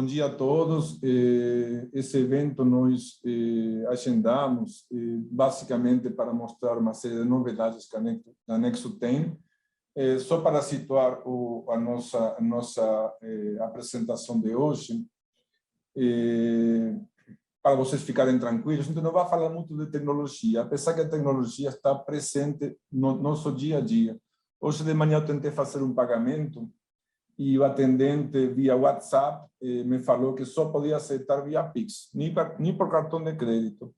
dia a todos. Esse evento nós agendamos basicamente para mostrar uma série de novidades que a Nexo tem. Só para situar a nossa apresentação de hoje, para vocês ficarem tranquilos, a gente não vai falar muito de tecnologia, apesar que a tecnologia está presente no nosso dia a dia. Hoje de manhã eu tentei fazer um pagamento e o atendente via WhatsApp me falou que só podia aceitar via Pix, nem por cartão de crédito.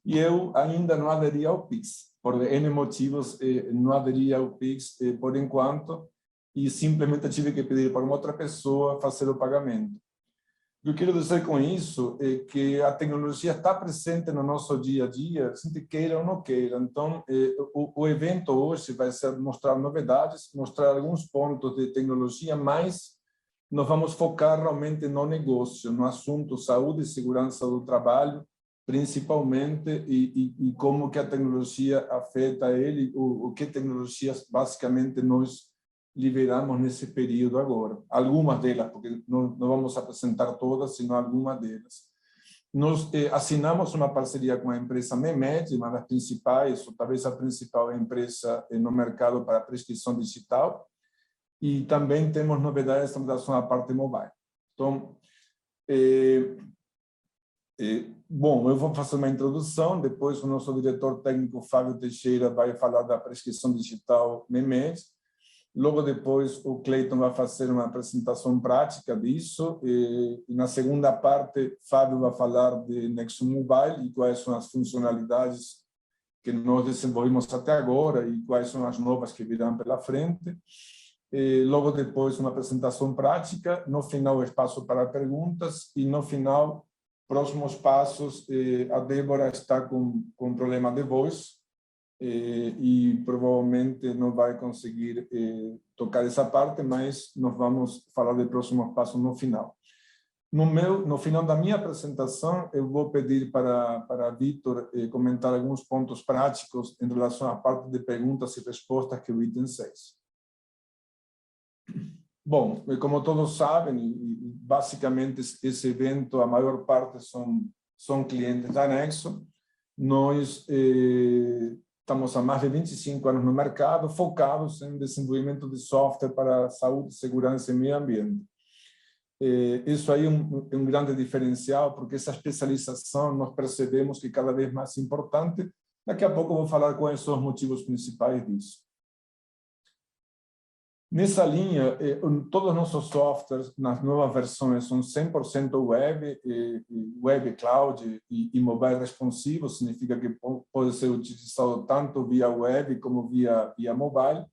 E eu ainda não aderi ao Pix, por N motivos, não aderi ao Pix por enquanto, e simplesmente tive que pedir para uma outra pessoa fazer o pagamento. O que eu quero dizer com isso é que a tecnologia está presente no nosso dia a dia, se a gente queira ou não queira. Então, o evento hoje vai ser mostrar novidades, mostrar alguns pontos de tecnologia, mas nós vamos focar realmente no negócio, no assunto saúde e segurança do trabalho, principalmente, e como que a tecnologia afeta ele, o que tecnologias basicamente nós liberamos nesse período agora. Algumas delas, porque não vamos apresentar todas, sino algumas delas. Nós assinamos uma parceria com a empresa Memed, uma das principais, ou talvez a principal empresa no mercado para prescrição digital, e também temos novidades em relação à parte mobile. Então, bom, eu vou fazer uma introdução, depois o nosso diretor técnico, Fábio Teixeira, vai falar da prescrição digital Memed. Logo depois, o Cleiton vai fazer uma apresentação prática disso. E na segunda parte, Fábio vai falar de Nexo Mobile e quais são as funcionalidades que nós desenvolvemos até agora e quais são as novas que virão pela frente. E logo depois, uma apresentação prática. No final, espaço para perguntas. E no final, próximos passos. A Débora está com problema de voz. E provavelmente não vai conseguir tocar essa parte, mas nós vamos falar de próximos passos no final. No final da minha apresentação, eu vou pedir para Vítor comentar alguns pontos práticos em relação à parte de perguntas e respostas, que é o item 6. Bom, como todos sabem, basicamente esse evento, a maior parte são clientes da Nexo. Nós estamos há mais de 25 anos no mercado, focados em desenvolvimento de software para saúde, segurança e meio ambiente. Isso aí é um grande diferencial, porque essa especialização nós percebemos que cada vez mais importante. Daqui a pouco eu vou falar quais são os motivos principais disso. Nessa linha, todos os nossos softwares, nas novas versões, são 100% web, cloud e mobile responsivo, significa que pode ser utilizado tanto via web como via mobile.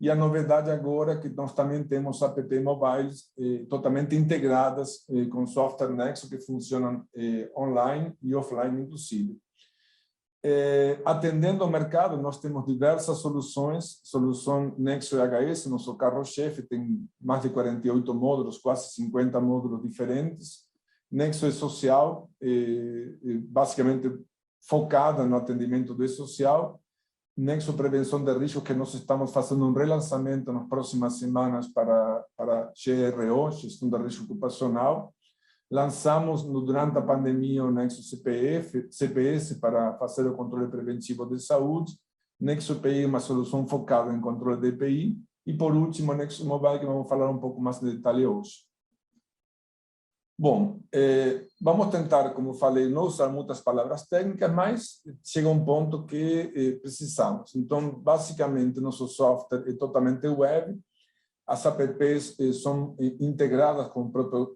E a novidade agora é que nós também temos app mobiles totalmente integradas com software Nexo, que funcionam online e offline, inclusive. Atendendo ao mercado, nós temos diversas soluções. Solução Nexo EHS, nosso carro-chefe, tem mais de 48 módulos, quase 50 módulos diferentes. Nexo é social, basicamente focada no atendimento do social. Nexo Prevenção de Riscos, que nós estamos fazendo um relançamento nas próximas semanas para GRO, Gestão de Risco Ocupacional. Lançamos, durante a pandemia, o Nexo CPS para fazer o controle preventivo de saúde. Nexo EPI, uma solução focada em controle de EPI. E, por último, o Nexo Mobile, que vamos falar um pouco mais de detalhe hoje. Bom, vamos tentar, como falei, não usar muitas palavras técnicas, mas chega um ponto que precisamos. Então, basicamente, nosso software é totalmente web. As apps são integradas com a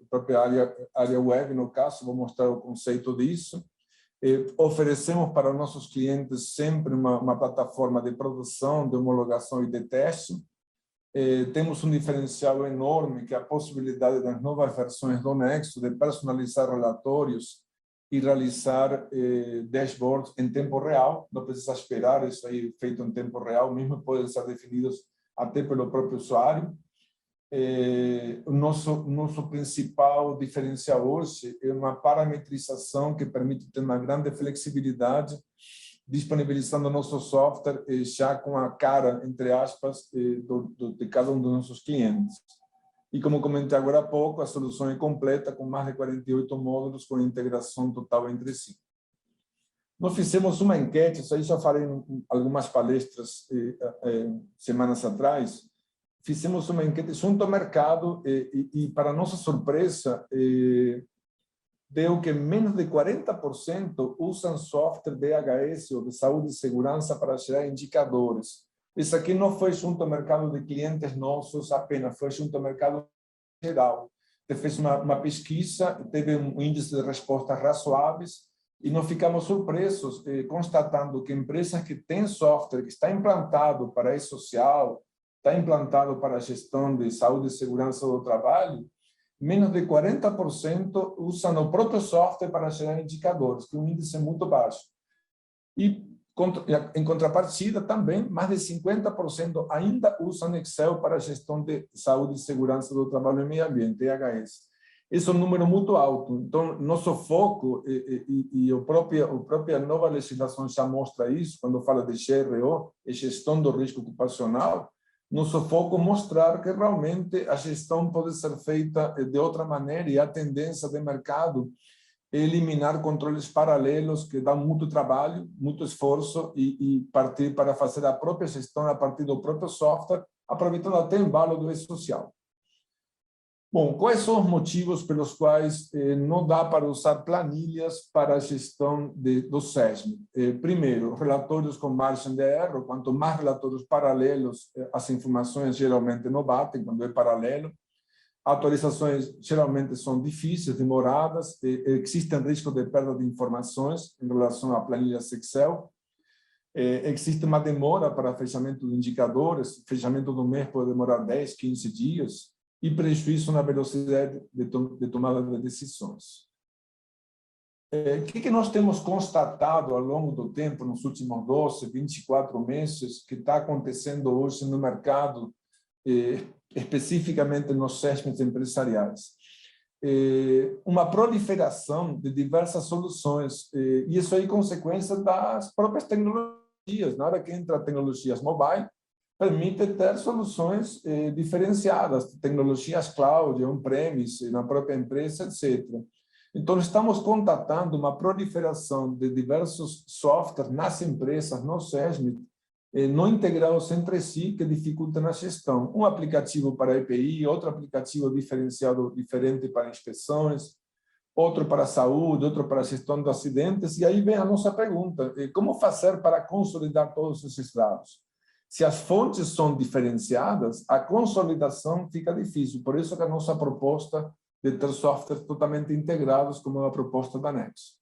própria área web, no caso, vou mostrar o conceito disso. Oferecemos para os nossos clientes sempre uma plataforma de produção, de homologação e de teste. Temos um diferencial enorme, que é a possibilidade das novas versões do Nexo de personalizar relatórios e realizar dashboards em tempo real. Não precisa esperar, isso aí é feito em tempo real, mesmo podem ser definidos até pelo próprio usuário. O nosso principal diferencial hoje é uma parametrização que permite ter uma grande flexibilidade, disponibilizando nosso software já com a cara, entre aspas, de cada um dos nossos clientes. E, como comentei agora há pouco, a solução é completa, com mais de 48 módulos, com integração total entre si. Nós fizemos uma enquete, isso aí já falei em algumas palestras semanas atrás. Fizemos uma enquete junto ao mercado e para nossa surpresa, deu que menos de 40% usam software DHS ou de saúde e segurança para gerar indicadores. Isso aqui não foi junto ao mercado de clientes nossos apenas, foi junto ao mercado geral. Você fez uma pesquisa, teve um índice de respostas razoáveis e nós ficamos surpresos constatando que empresas que têm software que está implantado para a social, está implantado para a gestão de saúde e segurança do trabalho, menos de 40% usam o próprio software para gerar indicadores, que é um índice muito baixo. E, em contrapartida, também, mais de 50% ainda usam Excel para a gestão de saúde e segurança do trabalho e meio ambiente, EHS. Esse é um número muito alto. Então, nosso foco, e a própria nova legislação já mostra isso, quando fala de GRO, gestão do risco ocupacional, nosso foco é mostrar que realmente a gestão pode ser feita de outra maneira e a tendência do mercado é eliminar controles paralelos que dão muito trabalho, muito esforço e partir para fazer a própria gestão a partir do próprio software, aproveitando até o embalo do e-social. Bom, quais são os motivos pelos quais não dá para usar planilhas para a gestão do SESMIT? Primeiro, relatórios com margem de erro. Quanto mais relatórios paralelos, as informações geralmente não batem quando é paralelo. Atualizações geralmente são difíceis, demoradas. Existem riscos de perda de informações em relação a planilhas Excel. Existe uma demora para fechamento de indicadores. Fechamento do mês pode demorar 10, 15 dias. E prejuízo na velocidade de tomada de decisões. O que nós temos constatado ao longo do tempo, nos últimos 12, 24 meses, que está acontecendo hoje no mercado, especificamente nos SESMITs empresariais? Uma proliferação de diversas soluções, e isso é consequência das próprias tecnologias. Na hora que entra tecnologias mobile, permite ter soluções diferenciadas, tecnologias cloud, on-premise, na própria empresa, etc. Então, estamos contatando uma proliferação de diversos softwares nas empresas, no SESMIT, não integrados entre si, que dificultam a gestão. Um aplicativo para EPI, outro aplicativo diferenciado, diferente para inspeções, outro para saúde, outro para gestão de acidentes. E aí vem a nossa pergunta, como fazer para consolidar todos esses dados? Se as fontes são diferenciadas, a consolidação fica difícil. Por isso que a nossa proposta de ter softwares totalmente integrados, como a proposta da Nexo.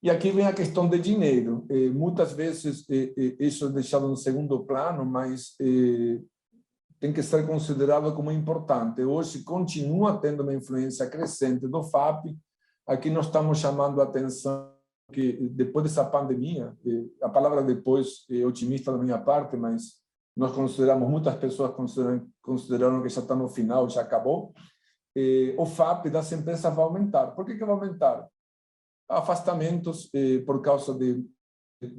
E aqui vem a questão de dinheiro. Muitas vezes isso é deixado no segundo plano, mas tem que ser considerado como importante. Hoje continua tendo uma influência crescente do FAP. Aqui nós estamos chamando a atenção que depois dessa pandemia, a palavra depois é otimista da minha parte, mas nós consideramos, muitas pessoas consideraram que já está no final, já acabou, o FAP das empresas vai aumentar. Por que vai aumentar? Afastamentos por causa de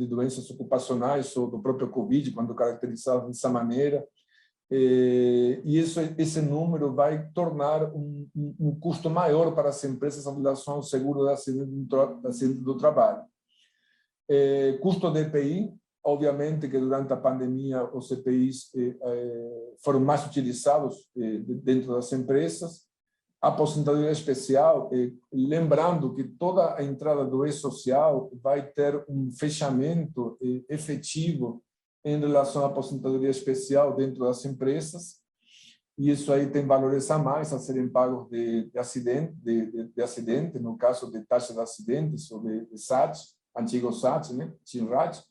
doenças ocupacionais ou do próprio Covid, quando caracterizado dessa maneira, e esse número vai tornar um custo maior para as empresas em relação ao seguro de acidente do trabalho. Custo de EPI, obviamente que durante a pandemia os EPIs foram mais utilizados dentro das empresas. Aposentadoria especial, lembrando que toda a entrada do e-social vai ter um fechamento efetivo em relação à aposentadoria especial dentro das empresas, e isso aí tem valores a mais a serem pagos de acidente, no caso de taxa de acidentes ou de SAT, antigo SAT, né, TINRAT,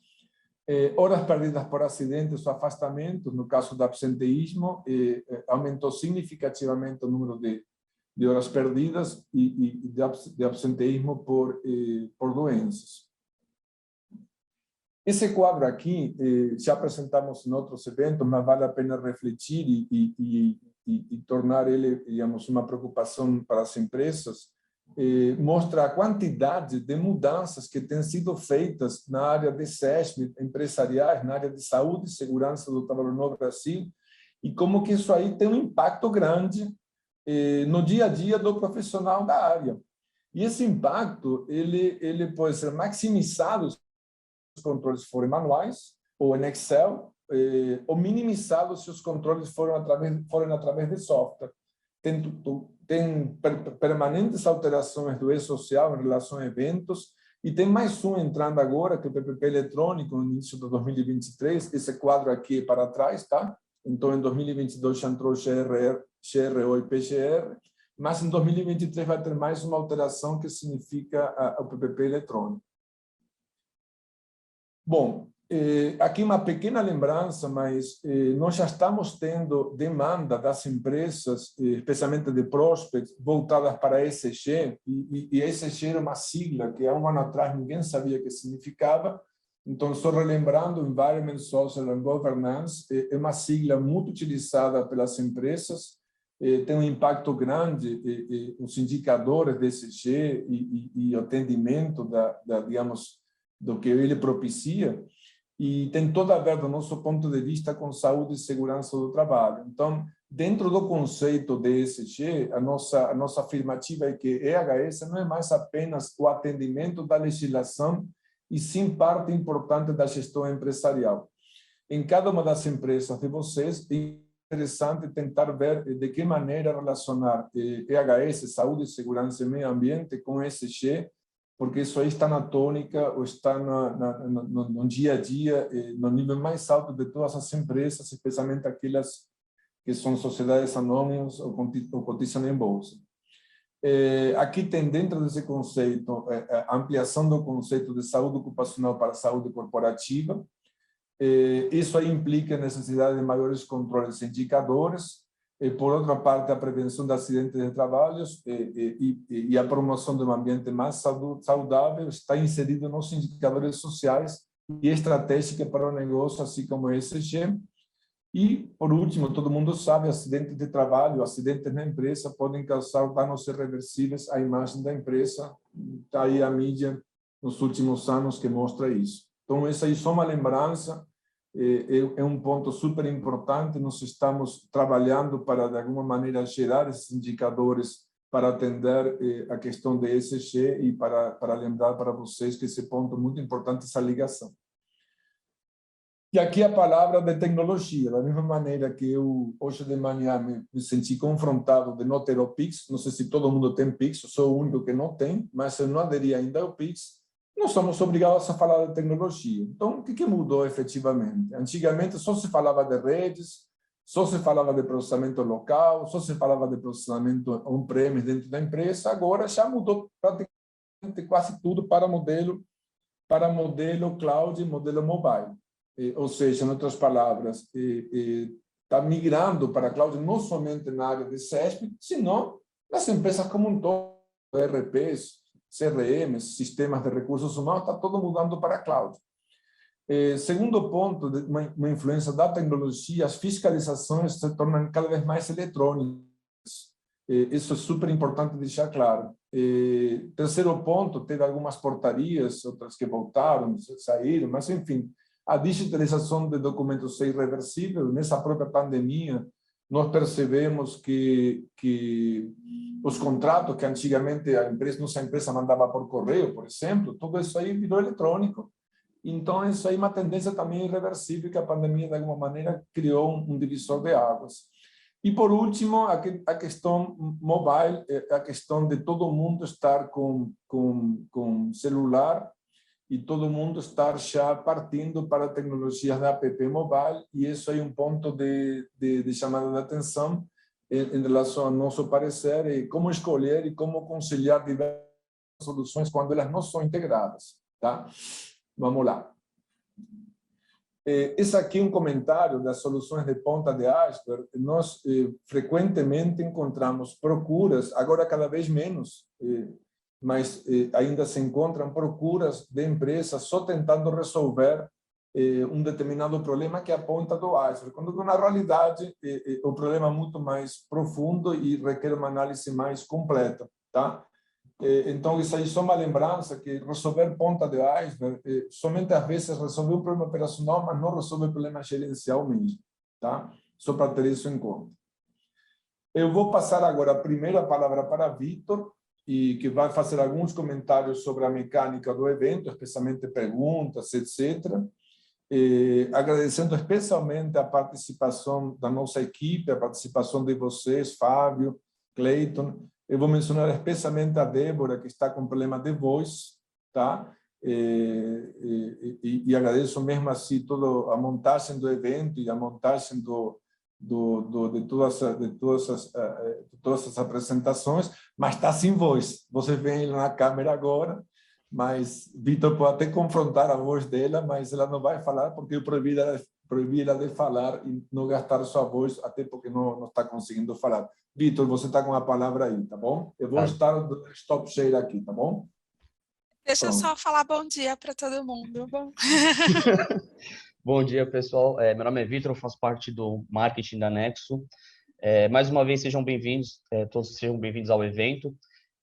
horas perdidas por acidentes ou afastamentos, no caso do absenteísmo, aumentou significativamente o número de horas perdidas e de absenteísmo por doenças. Esse quadro aqui já apresentamos em outros eventos, mas vale a pena refletir e tornar ele, digamos, uma preocupação para as empresas. Mostra a quantidade de mudanças que têm sido feitas na área de SESMIT empresariais, na área de saúde e segurança do trabalho no Brasil, e como que isso aí tem um impacto grande no dia a dia do profissional da área. E esse impacto ele pode ser maximizado se os controles forem manuais ou em Excel, ou minimizado se os controles forem através de software. Tem permanentes alterações do e-social em relação a eventos, e tem mais um entrando agora, que é o PPP eletrônico, no início de 2023, esse quadro aqui é para trás, tá? Então, em 2022 já entrou GRO e PGR, mas em 2023 vai ter mais uma alteração que significa o PPP eletrônico. Bom, aqui uma pequena lembrança, mas nós já estamos tendo demanda das empresas, especialmente de prospects, voltadas para ESG, e ESG era uma sigla que há um ano atrás ninguém sabia o que significava. Então, só relembrando, Environment, Social and Governance é uma sigla muito utilizada pelas empresas, tem um impacto grande, os indicadores de ESG e o atendimento digamos, do que ele propicia, e tem toda a ver, do nosso ponto de vista, com saúde e segurança do trabalho. Então, dentro do conceito de ESG, a nossa afirmativa é que EHS não é mais apenas o atendimento da legislação, e sim parte importante da gestão empresarial. Em cada uma das empresas de vocês, é interessante tentar ver de que maneira relacionar EHS, saúde, segurança e meio ambiente, com ESG, porque isso aí está na tônica, ou está no dia a dia, no nível mais alto de todas as empresas, especialmente aquelas que são sociedades anônimas ou cotizam em bolsa. Aqui tem, dentro desse conceito, a ampliação do conceito de saúde ocupacional para a saúde corporativa. Isso aí implica a necessidade de maiores controles e indicadores. Por outra parte, a prevenção de acidentes de trabalho e a promoção de um ambiente mais saudável está inserido nos indicadores sociais e estratégicos para o negócio, assim como o ESG. E, por último, todo mundo sabe, acidentes de trabalho, acidentes na empresa podem causar danos irreversíveis à imagem da empresa. Está aí a mídia nos últimos anos que mostra isso. Então, essa aí é só uma lembrança, é um ponto super importante. Nós estamos trabalhando para, de alguma maneira, gerar esses indicadores para atender a questão de ESG e para lembrar para vocês que esse ponto é muito importante, essa ligação. E aqui a palavra de tecnologia, da mesma maneira que eu, hoje de manhã, me senti confrontado de não ter o Pix. Não sei se todo mundo tem Pix, eu sou o único que não tem, mas eu não aderi ainda ao Pix. Não somos obrigados a falar de tecnologia. Então, o que mudou efetivamente? Antigamente só se falava de redes, só se falava de processamento local, só se falava de processamento on-premise dentro da empresa. Agora já mudou praticamente quase tudo para modelo cloud e modelo mobile. Ou seja, em outras palavras, está migrando para a cloud não somente na área de CESP, senão nas empresas como um todo, ERPs, CRMs, sistemas de recursos humanos, está todo mudando para a cloud. Segundo ponto, uma influência da tecnologia, as fiscalizações se tornam cada vez mais eletrônicas. Isso é super importante deixar claro. Terceiro ponto, teve algumas portarias, outras que voltaram, saíram, mas enfim, a digitalização de documentos é irreversível. Nessa própria pandemia, nós percebemos que os contratos que antigamente nossa empresa mandava por correio, por exemplo, tudo isso aí virou eletrônico. Então, isso aí é uma tendência também irreversível, que a pandemia, de alguma maneira, criou um divisor de águas. E, por último, a questão mobile, a questão de todo mundo estar com celular, e todo mundo estar já partindo para tecnologias da app mobile, e isso é um ponto de chamada de atenção em relação ao nosso parecer, e como escolher e como conciliar diversas soluções quando elas não são integradas. Tá? Vamos lá. Esse aqui é um comentário das soluções de ponta de iceberg. Nós frequentemente encontramos procuras, agora cada vez menos, mas ainda se encontram procuras de empresas só tentando resolver um determinado problema que é a ponta do iceberg, quando na realidade o problema é muito mais profundo e requer uma análise mais completa, tá? Então isso aí é só uma lembrança que resolver ponta de iceberg somente às vezes resolve um problema operacional, mas não resolve o problema gerencial mesmo, tá? só para ter isso em conta. Eu vou passar agora a primeira palavra para Vitor, e que vai fazer alguns comentários sobre a mecânica do evento, especialmente perguntas, etc. Agradecendo especialmente a participação da nossa equipe, a participação de vocês, Fábio, Cleiton. Eu vou mencionar especialmente a Débora, que está com problema de voz, tá? E agradeço mesmo assim toda a montagem do evento e a montagem de todas as apresentações, mas está sem voz. Vocês veem ele na câmera agora, mas Vitor pode até confrontar a voz dela, mas ela não vai falar porque eu proibi ela de falar e não gastar sua voz, até porque não está conseguindo falar. Vitor, você está com a palavra aí, tá bom? Eu vou estar do stop share aqui, tá bom? Deixa eu só falar bom dia para todo mundo. Bom dia, pessoal. Meu nome é Vitor, eu faço parte do marketing da Nexo. Mais uma vez, sejam bem-vindos, todos sejam bem-vindos ao evento.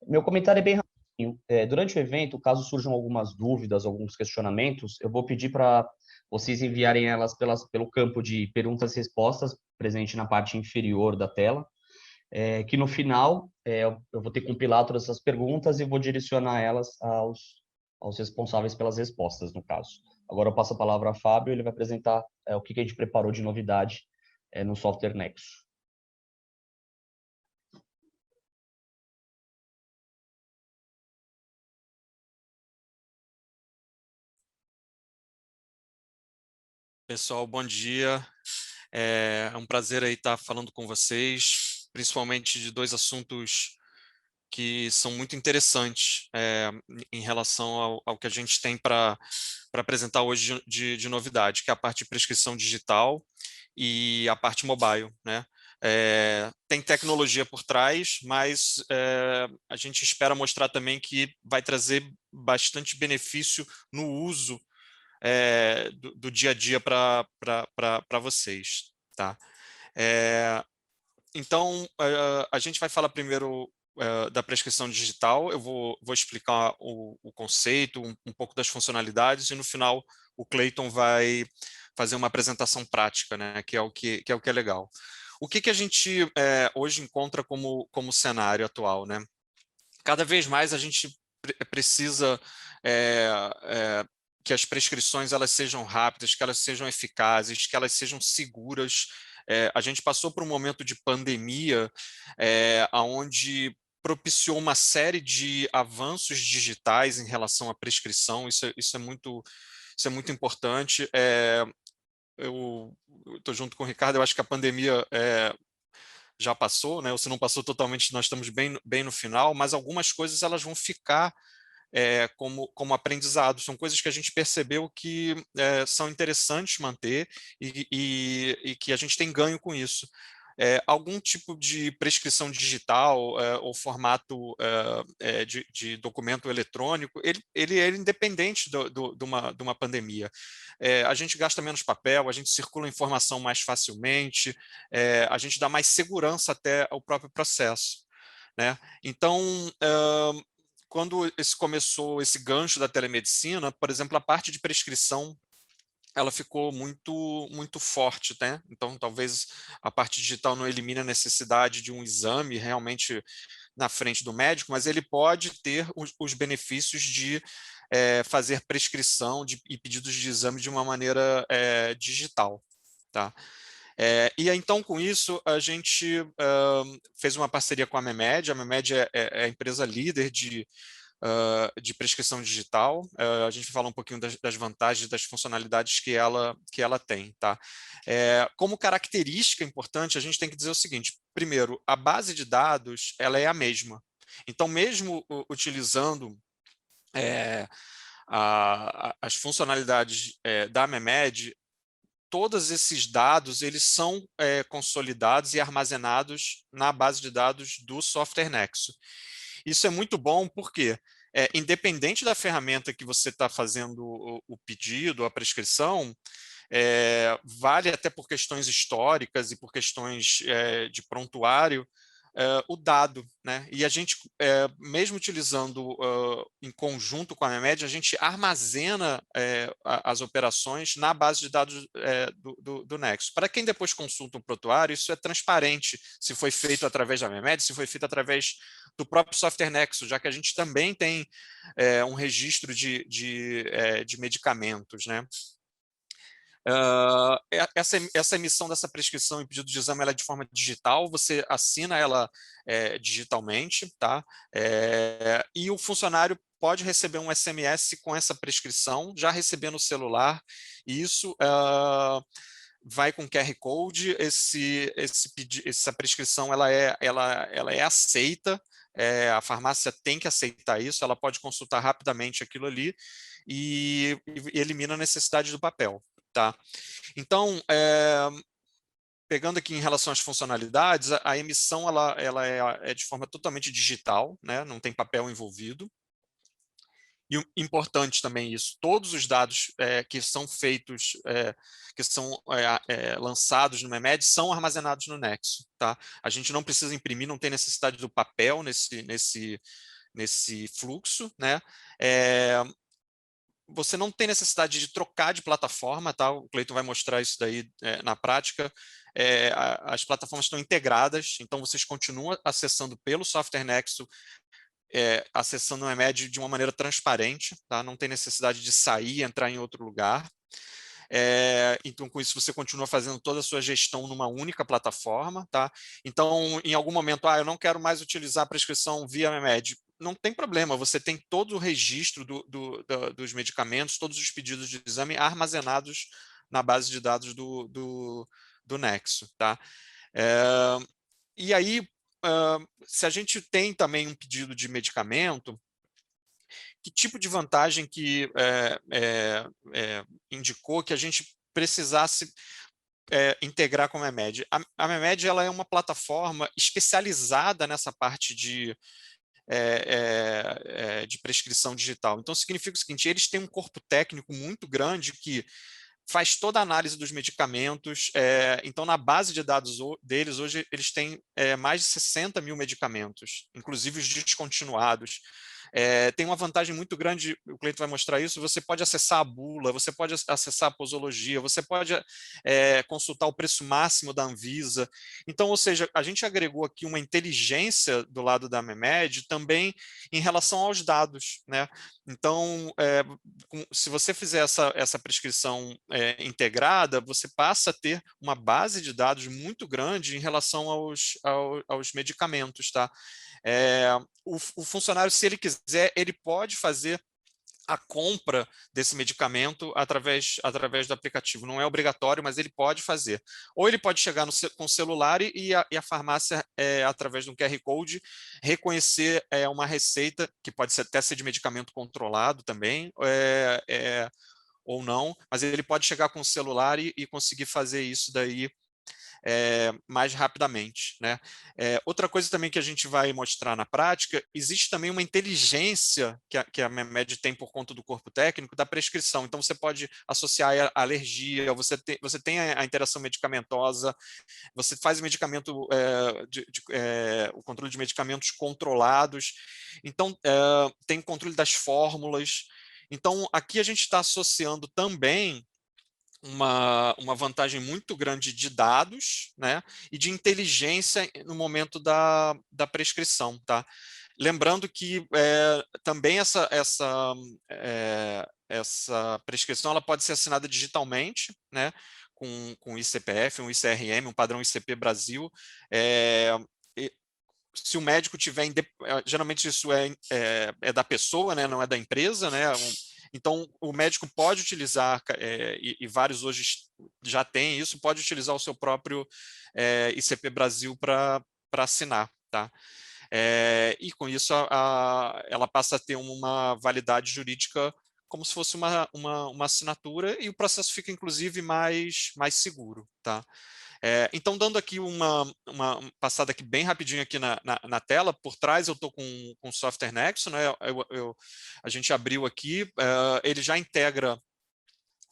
Meu comentário é bem rapidinho. Durante o evento, caso surjam algumas dúvidas, alguns questionamentos, eu vou pedir para vocês enviarem elas pelo campo de perguntas e respostas, presente na parte inferior da tela, que no final eu vou ter que compilar todas essas perguntas e vou direcionar elas aos responsáveis pelas respostas, no caso. Agora eu passo a palavra a Fábio, ele vai apresentar o que a gente preparou de novidade no software Nexo. Pessoal, bom dia. É um prazer aí estar falando com vocês, principalmente de dois assuntos que são muito interessantes em relação ao que a gente tem para apresentar hoje de novidade, que é a parte de prescrição digital e a parte mobile, né? Tem tecnologia por trás, mas a gente espera mostrar também que vai trazer bastante benefício no uso do dia a dia para vocês, tá? Então, a gente vai falar primeiro da prescrição digital. Eu vou explicar o conceito, um pouco das funcionalidades, e no final o Cleiton vai fazer uma apresentação prática, né, que é o que é legal. O que a gente hoje encontra como cenário atual, né? Cada vez mais a gente precisa que as prescrições elas sejam rápidas, que elas sejam eficazes, que elas sejam seguras. A gente passou por um momento de pandemia onde propiciou uma série de avanços digitais em relação à prescrição. Isso é muito importante. Eu estou junto com o Ricardo, eu acho que a pandemia já passou, né? Ou se não passou totalmente, nós estamos bem no final, mas algumas coisas elas vão ficar como aprendizado. São coisas que a gente percebeu que são interessantes manter e que a gente tem ganho com isso. Algum tipo de prescrição digital ou formato de documento eletrônico, ele é independente de uma pandemia. A gente gasta menos papel, a gente circula informação mais facilmente, a gente dá mais segurança até ao próprio processo, né? Então, quando começou esse gancho da telemedicina, por exemplo, a parte de prescrição ela ficou muito forte, né? Então, talvez a parte digital não elimine a necessidade de um exame realmente na frente do médico, mas ele pode ter os benefícios de fazer prescrição e pedidos de exame de uma maneira digital, tá? E então, com isso, a gente fez uma parceria com a Memed. A Memed é a empresa líder de prescrição digital. A gente vai falar um pouquinho das vantagens, das funcionalidades que ela tem, tá? Como característica importante, a gente tem que dizer o seguinte: primeiro, a base de dados ela é a mesma. Então, mesmo utilizando as funcionalidades da Memed, todos esses dados eles são consolidados e armazenados na base de dados do software Nexo. Isso é muito bom porque, independente da ferramenta que você está fazendo o pedido, a prescrição, vale até por questões históricas e por questões de prontuário, o dado, né? E a gente, mesmo utilizando em conjunto com a MEMED, a gente armazena as operações na base de dados do Nexo. Para quem depois consulta um prontuário, isso é transparente, se foi feito através da MEMED, se foi feito através do próprio software Nexo, já que a gente também tem um registro de medicamentos, né? Essa emissão dessa prescrição e pedido de exame ela é de forma digital, você assina ela digitalmente, tá? E o funcionário pode receber um SMS com essa prescrição, já receber no celular, e isso vai com QR Code, essa prescrição ela é aceita, a farmácia tem que aceitar isso, ela pode consultar rapidamente aquilo ali e elimina a necessidade do papel. Tá? Então, pegando aqui em relação às funcionalidades, a emissão ela é de forma totalmente digital, né? Não tem papel envolvido. E importante também isso, todos os dados que são feitos, que são lançados no MEMED são armazenados no Nexo. Tá? A gente não precisa imprimir, não tem necessidade do papel nesse fluxo. Né? Você não tem necessidade de trocar de plataforma, tá? O Cleiton vai mostrar isso daí na prática. As plataformas estão integradas, então vocês continuam acessando pelo software Nexo, acessando o MEMED de uma maneira transparente, tá? Não tem necessidade de sair e entrar em outro lugar. Então, com isso, você continua fazendo toda a sua gestão numa única plataforma. Tá? Então, em algum momento, eu não quero mais utilizar a prescrição via MEMED. Não tem problema, você tem todo o registro dos medicamentos, todos os pedidos de exame armazenados na base de dados do Nexo. Tá? E aí, se a gente tem também um pedido de medicamento, que tipo de vantagem que indicou que a gente precisasse integrar com a MEMED? A MEMED ela é uma plataforma especializada nessa parte de prescrição digital. Então, significa o seguinte, eles têm um corpo técnico muito grande que faz toda a análise dos medicamentos. Então, na base de dados deles, hoje, eles têm mais de 60 mil medicamentos, inclusive os descontinuados. Tem uma vantagem muito grande, o Cleiton vai mostrar isso, você pode acessar a bula, você pode acessar a posologia, você pode consultar o preço máximo da Anvisa. Então, ou seja, a gente agregou aqui uma inteligência do lado da MEMED também em relação aos dados. Né? Então, se você fizer essa prescrição integrada, você passa a ter uma base de dados muito grande em relação aos medicamentos. Tá? O funcionário, se ele quiser, ele pode fazer a compra desse medicamento através do aplicativo. Não é obrigatório, mas ele pode fazer. Ou ele pode chegar com o celular e a farmácia, através de um QR Code, reconhecer uma receita, que pode até ser de medicamento controlado também, ou não, mas ele pode chegar com o celular e conseguir fazer isso daí mais rapidamente. Né? Outra coisa também que a gente vai mostrar na prática, existe também uma inteligência que a MEMED tem por conta do corpo técnico da prescrição. Então, você pode associar a alergia, você tem a interação medicamentosa, você faz o medicamento, o controle de medicamentos controlados, então, tem o controle das fórmulas. Então, aqui a gente está associando também uma vantagem muito grande de dados, né, e de inteligência no momento da prescrição. Tá? Lembrando que também essa prescrição ela pode ser assinada digitalmente, né, com ICPF, um ICRM, um padrão ICP Brasil. Se o médico tiver, geralmente isso é da pessoa, né, não é da empresa, né, então o médico pode utilizar, e vários hoje já têm isso, pode utilizar o seu próprio ICP Brasil para assinar. Tá? E com isso ela passa a ter uma validade jurídica como se fosse uma assinatura, e o processo fica inclusive mais seguro. Tá? Então, dando aqui uma passada aqui bem rapidinho aqui na tela, por trás eu estou com o software Nexo, né? A gente abriu aqui, ele já integra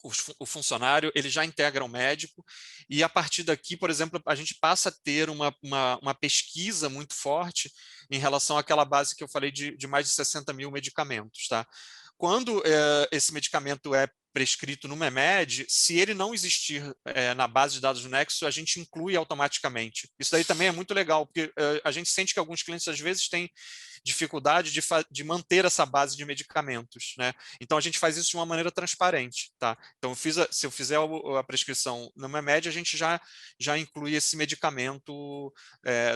o funcionário, ele já integra o médico, e a partir daqui, por exemplo, a gente passa a ter uma pesquisa muito forte em relação àquela base que eu falei de mais de 60 mil medicamentos. Tá? Quando esse medicamento é prescrito no MEMED, se ele não existir na base de dados do Nexo, a gente inclui automaticamente. Isso daí também é muito legal, porque a gente sente que alguns clientes, às vezes, têm dificuldade de manter essa base de medicamentos, né? Então, a gente faz isso de uma maneira transparente, tá? Então, se eu fizer a prescrição no MEMED, a gente já inclui esse medicamento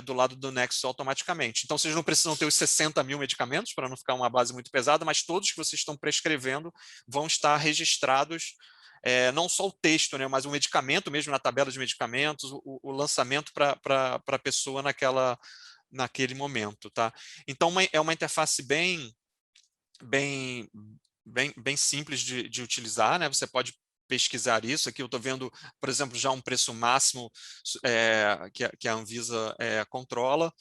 do lado do Nexo automaticamente. Então, vocês não precisam ter os 60 mil medicamentos, para não ficar uma base muito pesada, mas todos que vocês estão prescrevendo vão estar registrados, não só o texto, né, mas o medicamento mesmo na tabela de medicamentos, o lançamento para a pessoa naquele momento. Tá? Então, é uma interface bem simples de utilizar, né? Você pode pesquisar isso. Aqui eu estou vendo, por exemplo, já um preço máximo que a Anvisa controla.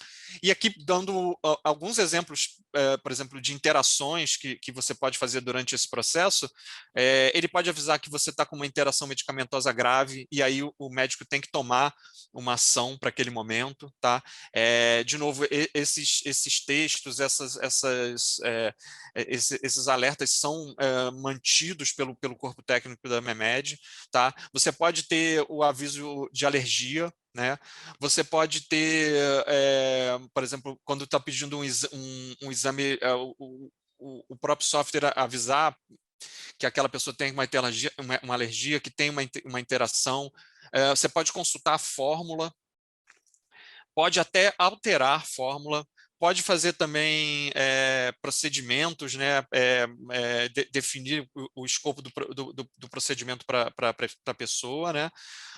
E aqui dando alguns exemplos, por exemplo, de interações que você pode fazer durante esse processo. Ele pode avisar que você está com uma interação medicamentosa grave, e aí o médico tem que tomar uma ação para aquele momento. Tá? De novo, esses textos, esses alertas são mantidos pelo corpo técnico da MEMED. Tá? Você pode ter o aviso de alergia, né? Você pode ter, por exemplo, quando está pedindo um exame, o próprio software avisar que aquela pessoa tem uma alergia, que tem uma interação. Você pode consultar a fórmula, pode até alterar a fórmula, pode fazer também procedimentos, né, definir o escopo do procedimento para a pessoa. Né?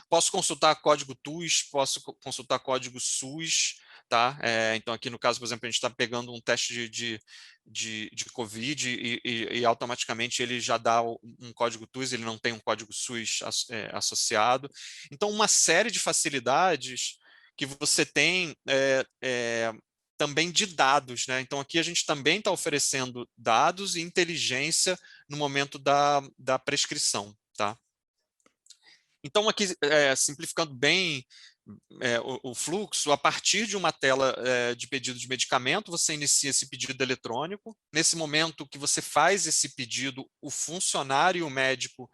Posso consultar código TUS, posso consultar código SUS. Tá? Então, aqui no caso, por exemplo, a gente está pegando um teste de COVID e automaticamente ele já dá um código TUS, ele não tem um código SUS associado. Então, uma série de facilidades que você tem também de dados. Né? Então, aqui a gente também está oferecendo dados e inteligência no momento da prescrição. Tá? Então, aqui, simplificando bem o fluxo, a partir de uma tela de pedido de medicamento, você inicia esse pedido eletrônico. Nesse momento que você faz esse pedido, o funcionário e o médico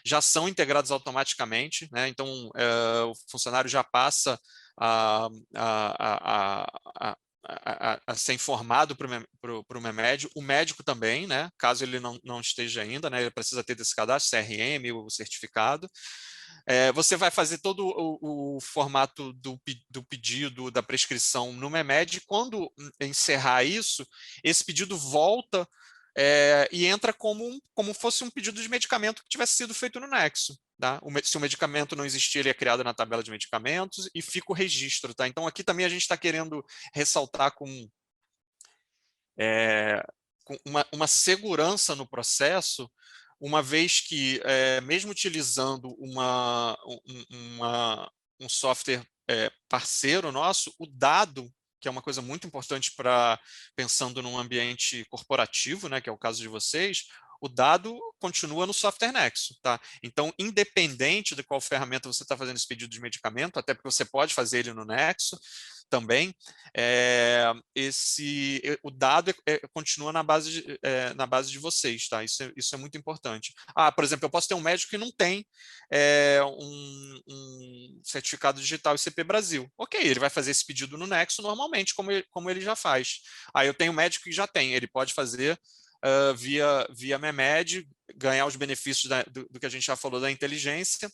já são integrados automaticamente. Né? Então, o funcionário já passa a ser informado para o MEMED, o médico também, né? Caso ele não esteja ainda, né? Ele precisa ter desse cadastro, CRM, o certificado. Você vai fazer todo o formato do pedido, da prescrição no MEMED, e quando encerrar isso, esse pedido volta e entra como fosse um pedido de medicamento que tivesse sido feito no Nexo. Tá? Se o medicamento não existir, ele é criado na tabela de medicamentos e fica o registro. Tá? Então, aqui também a gente está querendo ressaltar com uma segurança no processo, uma vez que, mesmo utilizando um software parceiro nosso, o dado, que é uma coisa muito importante pensando num ambiente corporativo, né, que é o caso de vocês, o dado continua no software Nexo. Tá? Então, independente de qual ferramenta você está fazendo esse pedido de medicamento, até porque você pode fazer ele no Nexo também, o dado continua na base de vocês. Tá? Isso é muito importante. Por exemplo, eu posso ter um médico que não tem um certificado digital ICP Brasil. Ok, ele vai fazer esse pedido no Nexo normalmente, como ele já faz. Eu tenho um médico que já tem, ele pode fazer via MEMED, ganhar os benefícios do que a gente já falou da inteligência,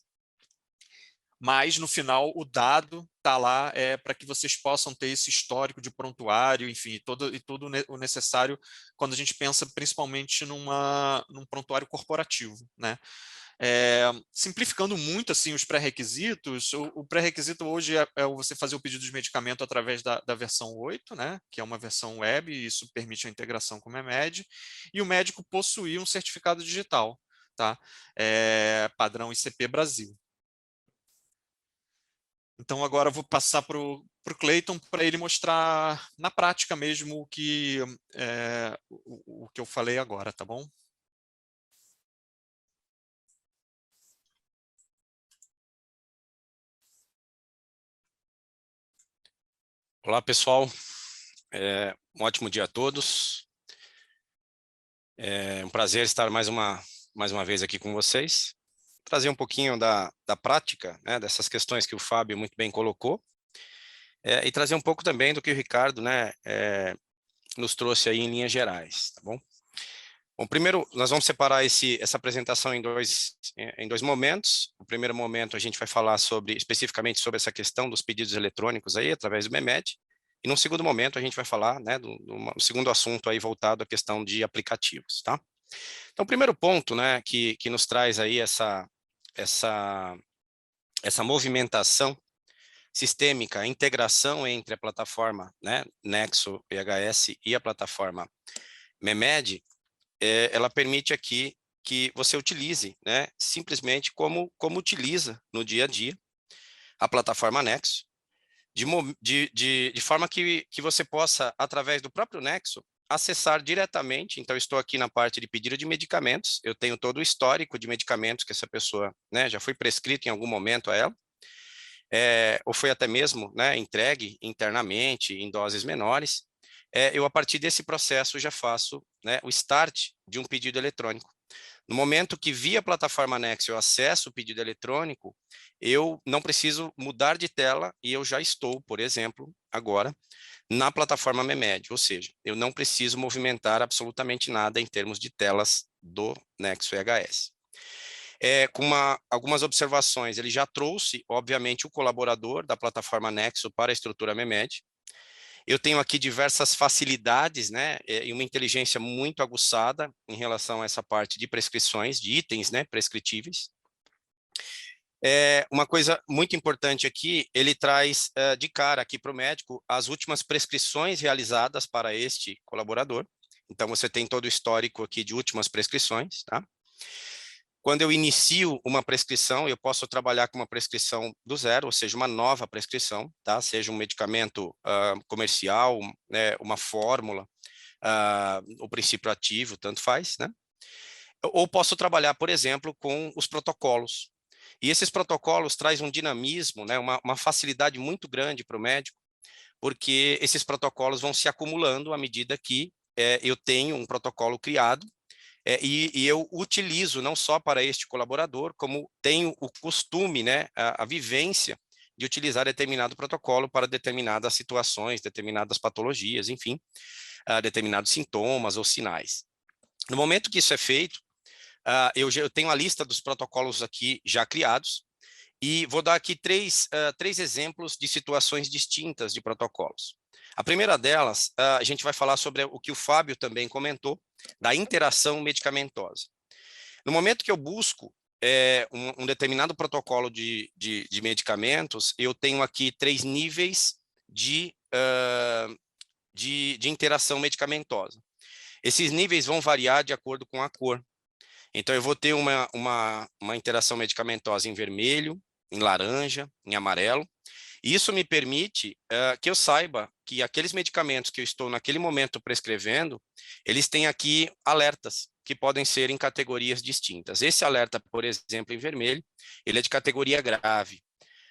mas no final o dado está lá para que vocês possam ter esse histórico de prontuário, enfim, e tudo o necessário quando a gente pensa principalmente num prontuário corporativo. Né? Simplificando muito assim os pré-requisitos, o pré-requisito hoje é você fazer o pedido de medicamento através da versão 8, né, que é uma versão web, e isso permite a integração com o MEMED, e o médico possuir um certificado digital, tá? Padrão ICP Brasil. Então, agora eu vou passar para o Clayton para ele mostrar na prática mesmo o que eu falei agora, tá bom? Olá, pessoal. Um ótimo dia a todos. É um prazer estar mais uma vez aqui com vocês. Trazer um pouquinho da prática, né, dessas questões que o Fábio muito bem colocou, e trazer um pouco também do que o Ricardo, né, nos trouxe aí em linhas gerais, tá bom? Bom, primeiro, nós vamos separar essa apresentação em dois momentos. O primeiro momento, a gente vai falar especificamente sobre essa questão dos pedidos eletrônicos aí, através do MEMED. E no segundo momento, a gente vai falar, né, do segundo assunto aí voltado à questão de aplicativos, tá? Então, o primeiro ponto, né, que nos traz aí essa movimentação sistêmica, a integração entre a plataforma, né, Nexo PHS e a plataforma MEMED, ela permite aqui que você utilize, né, simplesmente como utiliza no dia a dia a plataforma Nexo, de forma que você possa, através do próprio Nexo, acessar diretamente. Então, estou aqui na parte de pedido de medicamentos, eu tenho todo o histórico de medicamentos que essa pessoa, né, já foi prescrito em algum momento a ela, ou foi até mesmo, né, entregue internamente em doses menores. Eu, a partir desse processo, já faço, né, o start de um pedido eletrônico. No momento que via plataforma Nexo eu acesso o pedido eletrônico, eu não preciso mudar de tela e eu já estou, por exemplo, agora, na plataforma MEMED, ou seja, eu não preciso movimentar absolutamente nada em termos de telas do Nexo EHS. Com algumas observações, ele já trouxe, obviamente, o colaborador da plataforma Nexo para a estrutura MEMED. Eu tenho aqui diversas facilidades, né, e uma inteligência muito aguçada em relação a essa parte de prescrições, de itens, né, prescritíveis. Uma coisa muito importante aqui, ele traz de cara aqui para o médico as últimas prescrições realizadas para este colaborador. Então, você tem todo o histórico aqui de últimas prescrições, tá? Quando eu inicio uma prescrição, eu posso trabalhar com uma prescrição do zero, ou seja, uma nova prescrição, tá? Seja um medicamento comercial, né, uma fórmula, o princípio ativo, tanto faz, né? Ou posso trabalhar, por exemplo, com os protocolos. E esses protocolos trazem um dinamismo, né, uma facilidade muito grande para o médico, porque esses protocolos vão se acumulando à medida que eu tenho um protocolo criado, e eu utilizo não só para este colaborador, como tenho o costume, né, a vivência de utilizar determinado protocolo para determinadas situações, determinadas patologias, enfim, determinados sintomas ou sinais. No momento que isso é feito, eu tenho a lista dos protocolos aqui já criados, e vou dar aqui três exemplos de situações distintas de protocolos. A primeira delas, a gente vai falar sobre o que o Fábio também comentou, da interação medicamentosa. No momento que eu busco um determinado protocolo de medicamentos, eu tenho aqui 3 níveis de interação medicamentosa. Esses níveis vão variar de acordo com a cor. Então, eu vou ter uma interação medicamentosa em vermelho, em laranja, em amarelo. E isso me permite que eu saiba que aqueles medicamentos que eu estou naquele momento prescrevendo, eles têm aqui alertas que podem ser em categorias distintas. Esse alerta, por exemplo, em vermelho, ele é de categoria grave.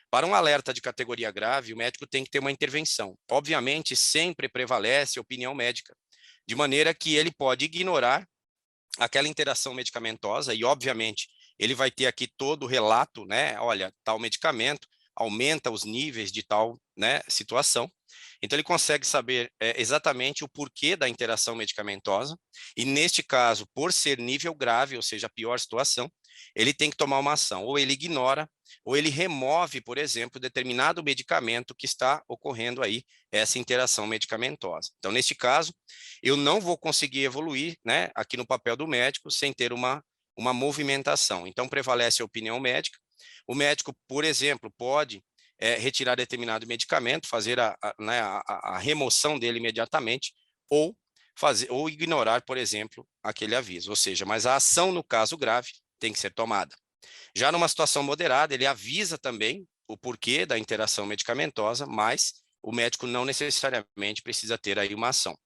Para um alerta de categoria grave, o médico tem que ter uma intervenção. Obviamente, sempre prevalece a opinião médica, de maneira que ele pode ignorar aquela interação medicamentosa e, obviamente, ele vai ter aqui todo o relato, né? Olha, tal medicamento aumenta os níveis de tal, né, situação. Então, ele consegue saber exatamente o porquê da interação medicamentosa e, neste caso, por ser nível grave, ou seja, a pior situação, ele tem que tomar uma ação. Ou ele ignora, ou ele remove, por exemplo, determinado medicamento que está ocorrendo aí essa interação medicamentosa. Então, neste caso, eu não vou conseguir evoluir, né, aqui no papel do médico sem ter uma movimentação. Então, prevalece a opinião médica. O médico, por exemplo, pode retirar determinado medicamento, fazer a remoção dele imediatamente, ou ignorar, por exemplo, aquele aviso. Ou seja, mas a ação, no caso grave, tem que ser tomada. Já numa situação moderada, ele avisa também o porquê da interação medicamentosa, mas o médico não necessariamente precisa ter aí uma ação.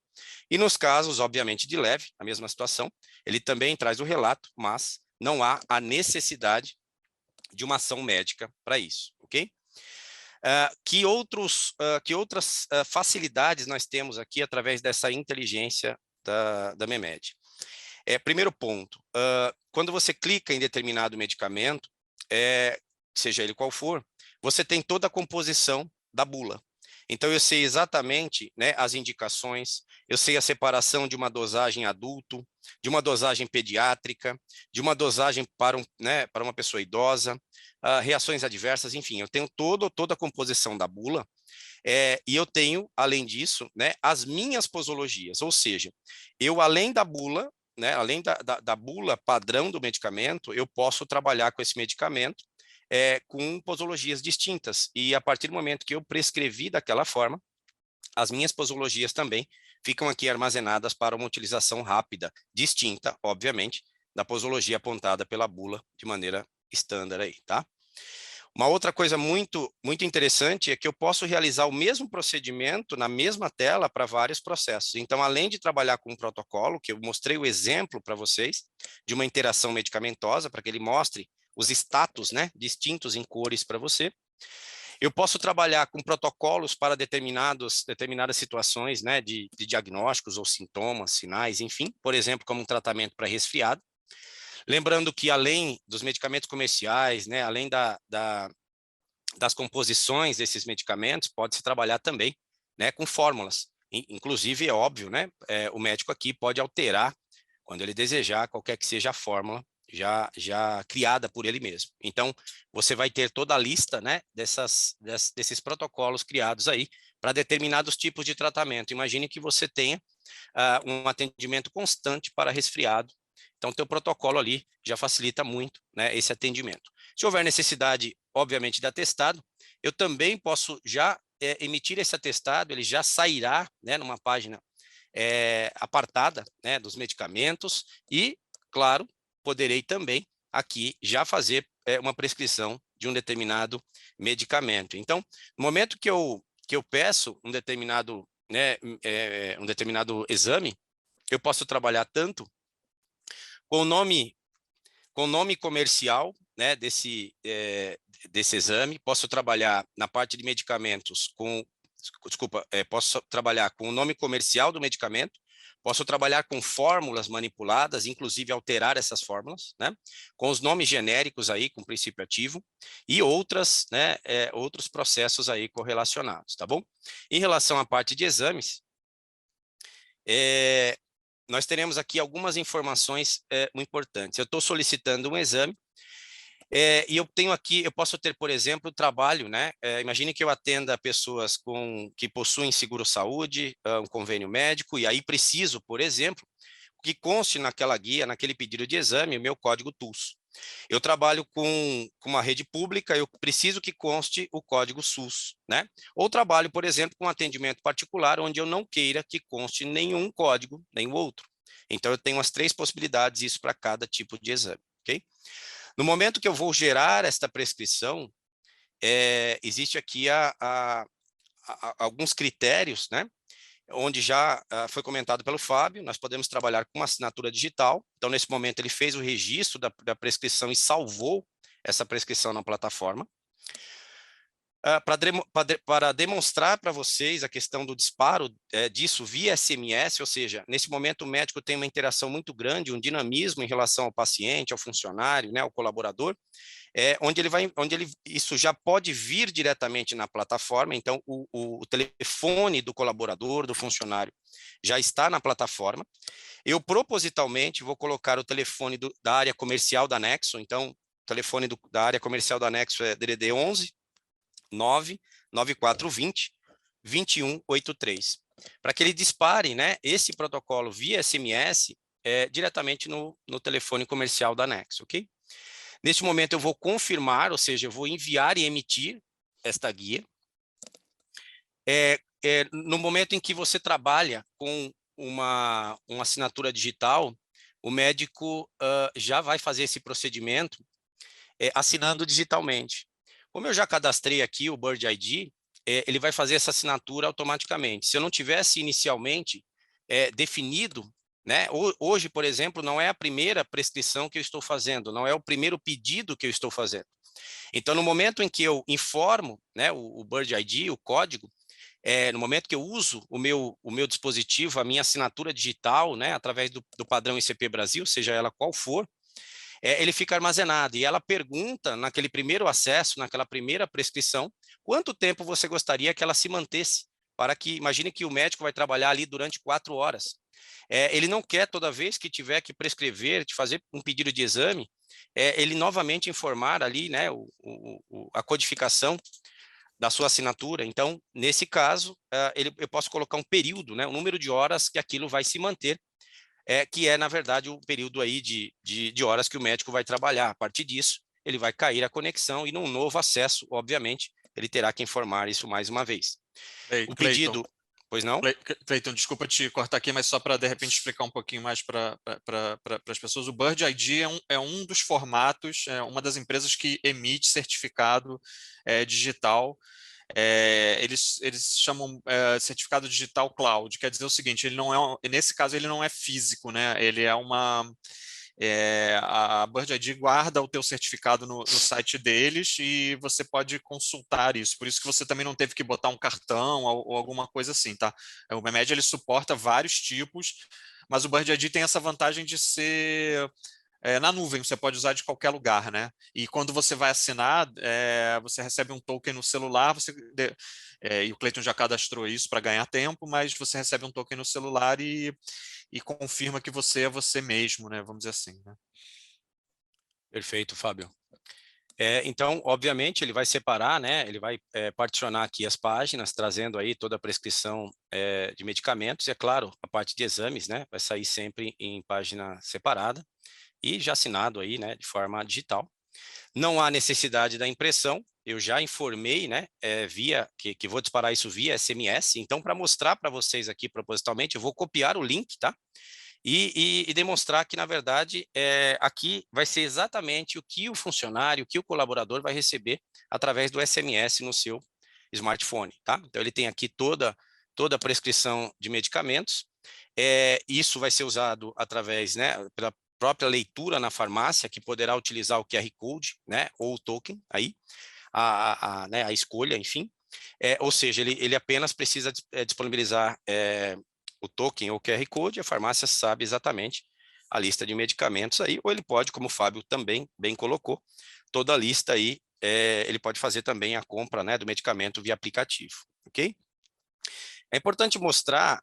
E nos casos, obviamente, de leve, a mesma situação, ele também traz o relato, mas não há a necessidade de uma ação médica para isso, ok? Que outras facilidades nós temos aqui através dessa inteligência da MEMED? Primeiro ponto, quando você clica em determinado medicamento, seja ele qual for, você tem toda a composição da bula. Então, eu sei exatamente, né, as indicações, eu sei a separação de uma dosagem adulto, de uma dosagem pediátrica, de uma dosagem para uma pessoa idosa, reações adversas, enfim, eu tenho toda a composição da bula, e eu tenho, além disso, né, as minhas posologias, ou seja, eu, além da bula, né, além da bula padrão do medicamento, eu posso trabalhar com esse medicamento com posologias distintas. E a partir do momento que eu prescrevi daquela forma, as minhas posologias também ficam aqui armazenadas para uma utilização rápida, distinta, obviamente, da posologia apontada pela bula de maneira estándar aí, tá? Uma outra coisa muito interessante é que eu posso realizar o mesmo procedimento na mesma tela para vários processos. Então, além de trabalhar com um protocolo, que eu mostrei o exemplo para vocês, de uma interação medicamentosa, para que ele mostre os status, né, distintos em cores para você, eu posso trabalhar com protocolos para determinadas situações, né, de diagnósticos ou sintomas, sinais, enfim, por exemplo, como um tratamento para resfriado. Lembrando que, além dos medicamentos comerciais, né, além das composições desses medicamentos, pode-se trabalhar também, né, com fórmulas. Inclusive, é óbvio, né, o médico aqui pode alterar, quando ele desejar, qualquer que seja a fórmula já criada por ele mesmo. Então, você vai ter toda a lista, né, desses protocolos criados aí para determinados tipos de tratamento. Imagine que você tenha um atendimento constante para resfriado. Então, o teu protocolo ali já facilita muito, né, esse atendimento. Se houver necessidade, obviamente, de atestado, eu também posso já emitir esse atestado, ele já sairá, né, numa página apartada, né, dos medicamentos e, claro, poderei também aqui já fazer uma prescrição de um determinado medicamento. Então, no momento que eu peço um determinado, né, um determinado exame, eu posso trabalhar tanto com o nome comercial, né, desse exame, posso trabalhar na parte de medicamentos posso trabalhar com o nome comercial do medicamento, posso trabalhar com fórmulas manipuladas, inclusive alterar essas fórmulas, né, com os nomes genéricos aí, com princípio ativo, e outros processos aí correlacionados, tá bom? Em relação à parte de exames, nós teremos aqui algumas informações muito importantes. Eu estou solicitando um exame, e eu tenho aqui, eu posso ter, por exemplo, trabalho, né? Imagine que eu atenda pessoas que possuem seguro-saúde, um convênio médico, e aí preciso, por exemplo, que conste naquela guia, naquele pedido de exame, o meu código TUS. Eu trabalho com uma rede pública, eu preciso que conste o código SUS, né? Ou trabalho, por exemplo, com um atendimento particular, onde eu não queira que conste nenhum código, nem o outro. Então, eu tenho as 3 possibilidades, isso para cada tipo de exame, ok? No momento que eu vou gerar esta prescrição, existe aqui alguns critérios, né? Onde já foi comentado pelo Fábio, nós podemos trabalhar com uma assinatura digital. Então, nesse momento, ele fez o registro da prescrição e salvou essa prescrição na plataforma. Para demonstrar para vocês a questão do disparo disso via SMS, ou seja, nesse momento o médico tem uma interação muito grande, um dinamismo em relação ao paciente, ao funcionário, né, ao colaborador, onde isso já pode vir diretamente na plataforma. Então, o telefone do colaborador, do funcionário, já está na plataforma. Eu propositalmente vou colocar o telefone da área comercial da Nexo. Então, o telefone da área comercial da Nexo é DDD 11 99420 2183, para que ele dispare, né, esse protocolo via SMS diretamente no telefone comercial da Nexo, ok? Neste momento eu vou confirmar, ou seja, eu vou enviar e emitir esta guia. No momento em que você trabalha com uma assinatura digital, o médico já vai fazer esse procedimento assinando digitalmente. Como eu já cadastrei aqui o Bird ID, ele vai fazer essa assinatura automaticamente. Se eu não tivesse inicialmente definido, né, hoje, por exemplo, não é a primeira prescrição que eu estou fazendo, não é o primeiro pedido que eu estou fazendo. Então, no momento em que eu informo, né, o Bird ID, o código, no momento que eu uso o meu dispositivo, a minha assinatura digital, né, através do padrão ICP Brasil, seja ela qual for, ele fica armazenado. E ela pergunta, naquele primeiro acesso, naquela primeira prescrição, quanto tempo você gostaria que ela se mantesse, para que, imagine que o médico vai trabalhar ali durante 4 horas. Ele não quer, toda vez que tiver que prescrever, de fazer um pedido de exame, ele novamente informar ali, né, a codificação da sua assinatura. Então, nesse caso, eu posso colocar um período, né, o número de horas que aquilo vai se manter, que é, na verdade, o período aí de horas que o médico vai trabalhar. A partir disso, ele vai cair a conexão e num novo acesso, obviamente, ele terá que informar isso mais uma vez. O pedido... Pois não? Cleiton, desculpa te cortar aqui, mas só para, de repente, explicar um pouquinho mais para as pessoas. O Bird ID é um dos formatos, uma das empresas que emite certificado digital. Eles chamam certificado digital cloud, quer dizer o seguinte, ele não é, nesse caso ele não é físico, né? Ele é a Bird ID guarda o teu certificado no site deles e você pode consultar isso. Por isso que você também não teve que botar um cartão ou alguma coisa assim, tá? O Memed ele suporta vários tipos, mas o Bird ID tem essa vantagem de ser na nuvem, você pode usar de qualquer lugar, né? E quando você vai assinar, você recebe um token no celular, e o Cleiton já cadastrou isso para ganhar tempo, mas você recebe um token no celular e confirma que você é você mesmo, né? Vamos dizer assim, né? Perfeito, Fábio. Então, obviamente, ele vai separar, né? Ele vai particionar aqui as páginas, trazendo aí toda a prescrição de medicamentos. E, é claro, a parte de exames, né? Vai sair sempre em página separada e já assinado aí, né? De forma digital. Não há necessidade da impressão. Eu já informei, né? Que vou disparar isso via SMS. Então, para mostrar para vocês aqui propositalmente, eu vou copiar o link, tá? E demonstrar que, na verdade, aqui vai ser exatamente o que o funcionário, o que o colaborador vai receber através do SMS no seu smartphone, tá? Então, ele tem aqui toda a prescrição de medicamentos. Isso vai ser usado através, né, pela própria leitura na farmácia, que poderá utilizar o QR Code, né, ou o token, aí, né, a escolha, enfim. Ou seja, ele apenas precisa disponibilizar o token ou QR Code, a farmácia sabe exatamente a lista de medicamentos aí, ou ele pode, como o Fábio também bem colocou, toda a lista aí, ele pode fazer também a compra, né, do medicamento via aplicativo, ok? É importante mostrar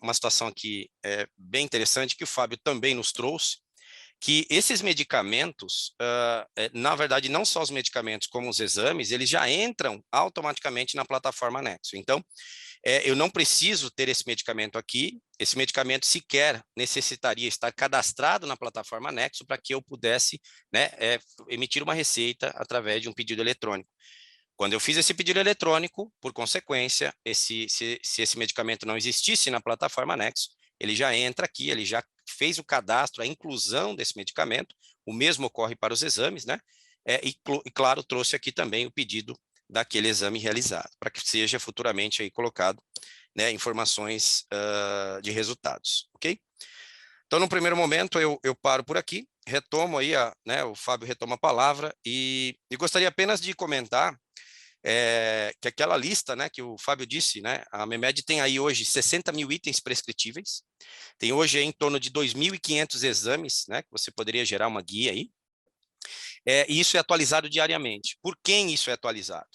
uma situação aqui bem interessante que o Fábio também nos trouxe, que esses medicamentos, na verdade, não só os medicamentos como os exames, eles já entram automaticamente na plataforma Nexo. Então, eu não preciso ter esse medicamento aqui, esse medicamento sequer necessitaria estar cadastrado na plataforma Nexo para que eu pudesse, né, emitir uma receita através de um pedido eletrônico. Quando eu fiz esse pedido eletrônico, por consequência, se esse medicamento não existisse na plataforma Nexo, ele já entra aqui, ele já fez o cadastro, a inclusão desse medicamento, o mesmo ocorre para os exames, né? E claro, trouxe aqui também o pedido daquele exame realizado, para que seja futuramente aí colocado, né, informações de resultados, ok? Então, no primeiro momento, eu paro por aqui, retomo aí, né, o Fábio retoma a palavra, e gostaria apenas de comentar que aquela lista, né, que o Fábio disse, né, a Memed tem aí hoje 60 mil itens prescritíveis, tem hoje em torno de 2.500 exames, né, que você poderia gerar uma guia aí, e isso é atualizado diariamente. Por quem isso é atualizado?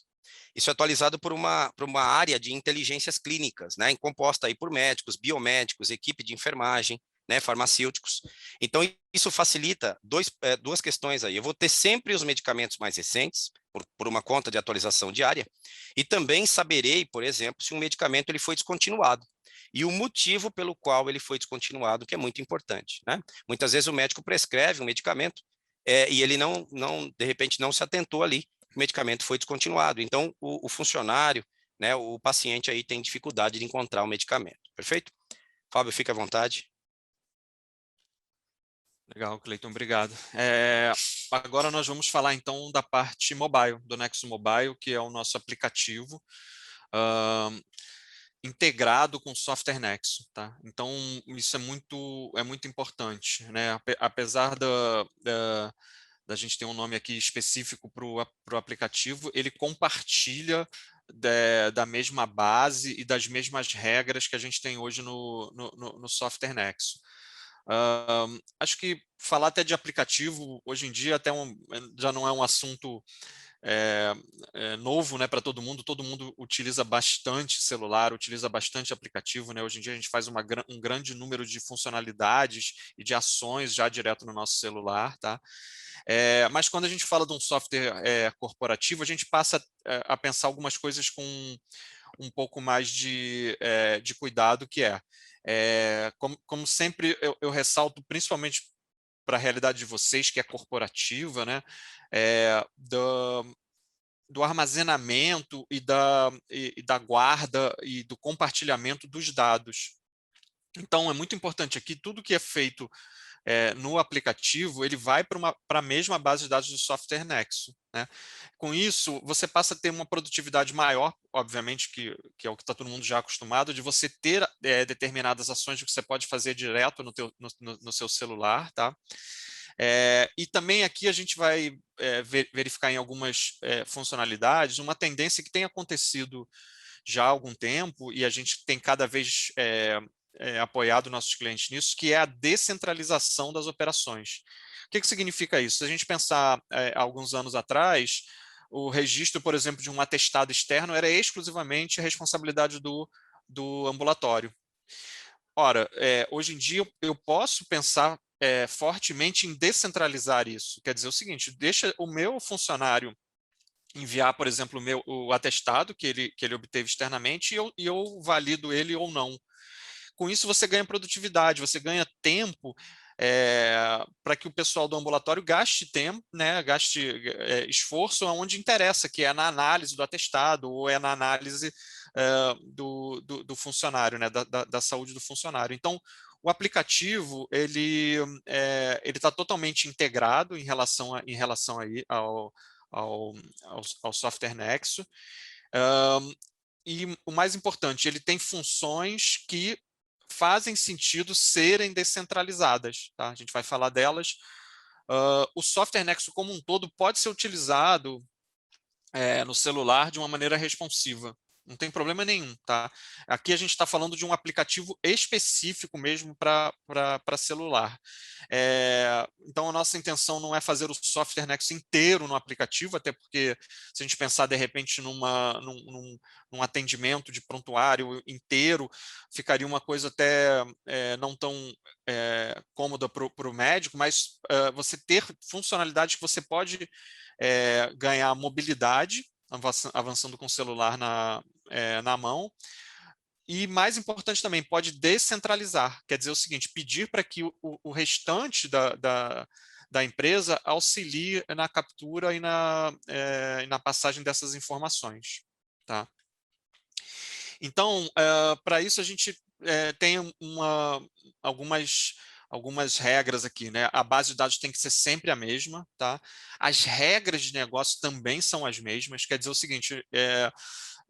Isso é atualizado por uma área de inteligências clínicas, né, composta aí por médicos, biomédicos, equipe de enfermagem, né, farmacêuticos. Então, isso facilita duas questões aí. Eu vou ter sempre os medicamentos mais recentes, por uma conta de atualização diária, e também saberei, por exemplo, se um medicamento ele foi descontinuado, e o motivo pelo qual ele foi descontinuado, que é muito importante, né? Muitas vezes o médico prescreve um medicamento, e ele de repente, não se atentou ali, o medicamento foi descontinuado. Então, o funcionário, né, o paciente aí tem dificuldade de encontrar o medicamento. Perfeito? Fábio, fica à vontade. Legal, Cleiton, obrigado. Agora nós vamos falar então da parte mobile, do Nexo Mobile, que é o nosso aplicativo integrado com o software Nexo, tá? Então, isso é muito importante, né? Apesar da gente ter um nome aqui específico para o aplicativo, ele compartilha da mesma base e das mesmas regras que a gente tem hoje no Software Nexo. Acho que falar até de aplicativo, hoje em dia, já não é um assunto novo, né, para todo mundo utiliza bastante celular, utiliza bastante aplicativo, né? Hoje em dia a gente faz um grande número de funcionalidades e de ações já direto no nosso celular, tá? Mas quando a gente fala de um software corporativo, a gente passa a pensar algumas coisas com um pouco mais de cuidado, que como sempre eu ressalto, principalmente para a realidade de vocês, que é corporativa, né, do armazenamento e da guarda e do compartilhamento dos dados. Então, é muito importante aqui, tudo que é feito no aplicativo, ele vai para a mesma base de dados do Software Nexo, né? Com isso, você passa a ter uma produtividade maior, obviamente, que é o que está todo mundo já acostumado, de você ter determinadas ações que você pode fazer direto no seu celular, tá? E também aqui a gente vai verificar em algumas funcionalidades uma tendência que tem acontecido já há algum tempo, e a gente tem cada vez apoiado nossos clientes nisso, que é a descentralização das operações. O que significa isso? Se a gente pensar alguns anos atrás, o registro, por exemplo, de um atestado externo era exclusivamente a responsabilidade do ambulatório. Ora, hoje em dia eu posso pensar fortemente em descentralizar isso. Quer dizer o seguinte, deixa o meu funcionário enviar, por exemplo, o atestado que ele obteve externamente e eu valido ele ou não. Com isso, você ganha produtividade, você ganha tempo para que o pessoal do ambulatório gaste tempo, né, gaste esforço onde interessa, que é na análise do atestado ou é na análise do funcionário, né, da saúde do funcionário. Então, o aplicativo ele está totalmente integrado em relação ao Software Nexo. E o mais importante, ele tem funções que fazem sentido serem descentralizadas, tá? A gente vai falar delas. O Software Nexo como um todo pode ser utilizado no celular de uma maneira responsiva. Não tem problema nenhum, tá? Aqui a gente está falando de um aplicativo específico mesmo para celular. Então, a nossa intenção não é fazer o Software Nexo inteiro no aplicativo, até porque se a gente pensar, de repente, num atendimento de prontuário inteiro, ficaria uma coisa até não tão cômoda para o médico, mas você ter funcionalidades que você pode ganhar mobilidade, avançando com o celular na mão, e mais importante também, pode descentralizar, quer dizer o seguinte, pedir para que o restante da empresa auxilie na captura e na passagem dessas informações, tá? Então, para isso a gente tem algumas regras aqui, né? A base de dados tem que ser sempre a mesma, tá? As regras de negócio também são as mesmas, quer dizer o seguinte,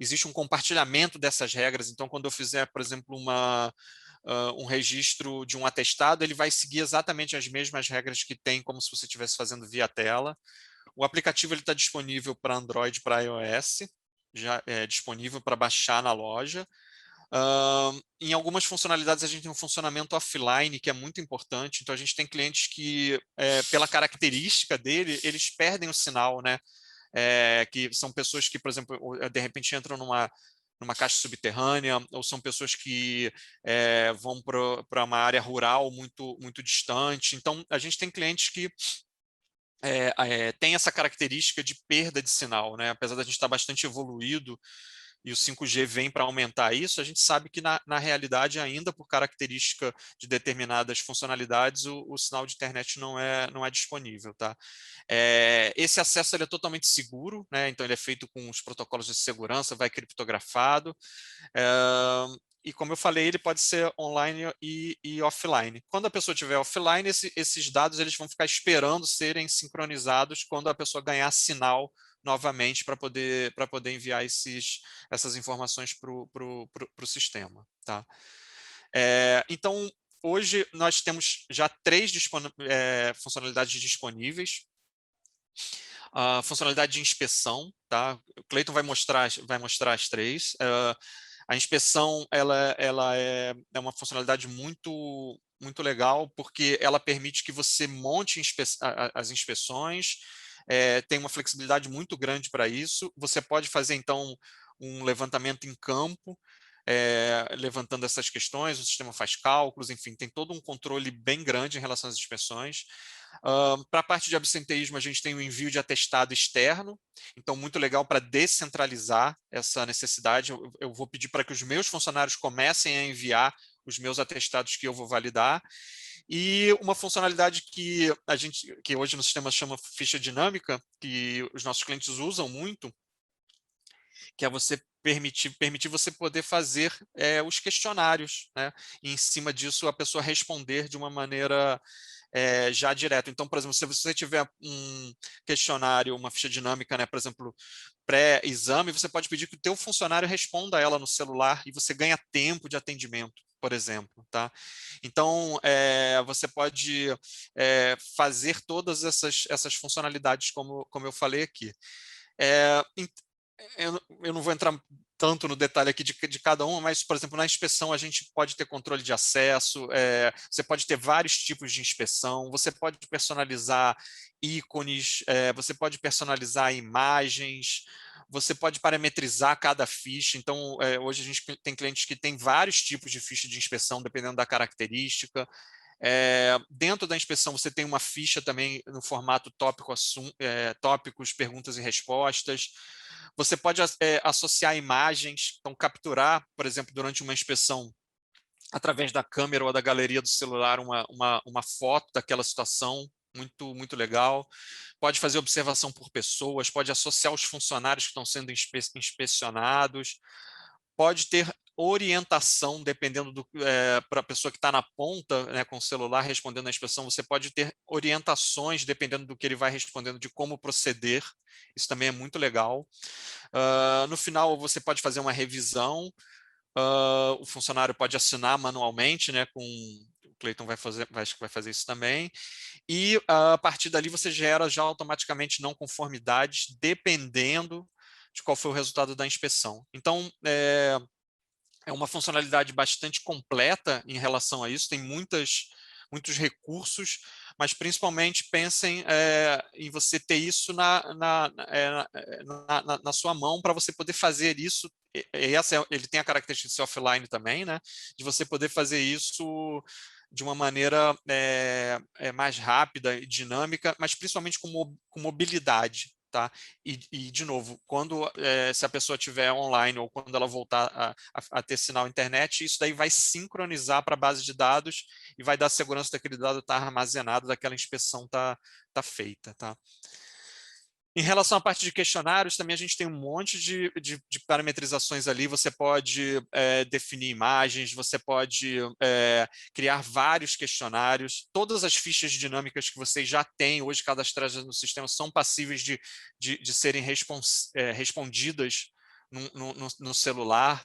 existe um compartilhamento dessas regras, então quando eu fizer, por exemplo, um registro de um atestado, ele vai seguir exatamente as mesmas regras que tem, como se você estivesse fazendo via tela. O aplicativo está disponível para Android e para iOS, já é disponível para baixar na loja. Em algumas funcionalidades a gente tem um funcionamento offline, que é muito importante, então a gente tem clientes que, pela característica dele, eles perdem o sinal, né? Que são pessoas que, por exemplo, de repente entram numa caixa subterrânea, ou são pessoas que vão para uma área rural muito, muito distante. Então, a gente tem clientes que tem essa característica de perda de sinal, né? Apesar da gente estar bastante evoluído e o 5G vem para aumentar isso, a gente sabe que na realidade ainda por característica de determinadas funcionalidades o sinal de internet não é disponível, tá? Esse acesso ele é totalmente seguro, né? Então ele é feito com os protocolos de segurança, vai criptografado, e como eu falei, ele pode ser online e offline. Quando a pessoa estiver offline, esses dados eles vão ficar esperando serem sincronizados quando a pessoa ganhar sinal novamente para poder enviar essas informações para o sistema. Tá? Então, hoje nós temos já 3 funcionalidades disponíveis. A funcionalidade de inspeção, tá? O Cleiton vai mostrar as três. A inspeção ela é uma funcionalidade muito legal, porque ela permite que você monte as inspeções, tem uma flexibilidade muito grande para isso. Você pode fazer, então, um levantamento em campo, levantando essas questões, o sistema faz cálculos, enfim, tem todo um controle bem grande em relação às inspeções. Para a parte de absenteísmo, a gente tem o envio de atestado externo, então muito legal para descentralizar essa necessidade. Eu vou pedir para que os meus funcionários comecem a enviar os meus atestados que eu vou validar. E uma funcionalidade que hoje no sistema chama ficha dinâmica, que os nossos clientes usam muito, que é você permitir você poder fazer os questionários, né? E em cima disso a pessoa responder de uma maneira já direto. Então, por exemplo, se você tiver um questionário, uma ficha dinâmica, né, por exemplo, pré-exame, você pode pedir que o teu funcionário responda ela no celular e você ganha tempo de atendimento, por exemplo, tá? Então, você pode fazer todas essas funcionalidades como eu falei aqui. Eu não vou entrar tanto no detalhe aqui de cada uma, mas, por exemplo, na inspeção a gente pode ter controle de acesso, você pode ter vários tipos de inspeção, você pode personalizar ícones, você pode personalizar imagens, você pode parametrizar cada ficha. Então, hoje a gente tem clientes que têm vários tipos de ficha de inspeção, dependendo da característica. Dentro da inspeção você tem uma ficha também no formato tópicos, perguntas e respostas. Você pode associar imagens, então capturar, por exemplo, durante uma inspeção, através da câmera ou da galeria do celular, uma foto daquela situação, muito legal. Pode fazer observação por pessoas, pode associar os funcionários que estão sendo inspecionados, pode ter orientação, dependendo para a pessoa que está na ponta, né, com o celular respondendo a inspeção, você pode ter orientações, dependendo do que ele vai respondendo, de como proceder. Isso também é muito legal. No final, você pode fazer uma revisão, o funcionário pode assinar manualmente, né, o Cleiton vai fazer isso também, e a partir dali você gera já automaticamente não conformidades, dependendo de qual foi o resultado da inspeção. Então, é uma funcionalidade bastante completa em relação a isso, tem muitos recursos, mas principalmente pensem em você ter isso na sua mão para você poder fazer isso. Ele tem a característica de ser offline também, né? De você poder fazer isso de uma maneira mais rápida e dinâmica, mas principalmente com mobilidade. Tá? E, de novo, se a pessoa estiver online ou quando ela voltar a ter sinal internet, isso daí vai sincronizar para a base de dados e vai dar segurança daquele dado estar armazenado, daquela inspeção tá feita. Tá? Em relação à parte de questionários, também a gente tem um monte de parametrizações ali. Você pode definir imagens, você pode criar vários questionários. Todas as fichas dinâmicas que vocês já têm hoje cadastradas no sistema são passíveis de serem respondidas no celular.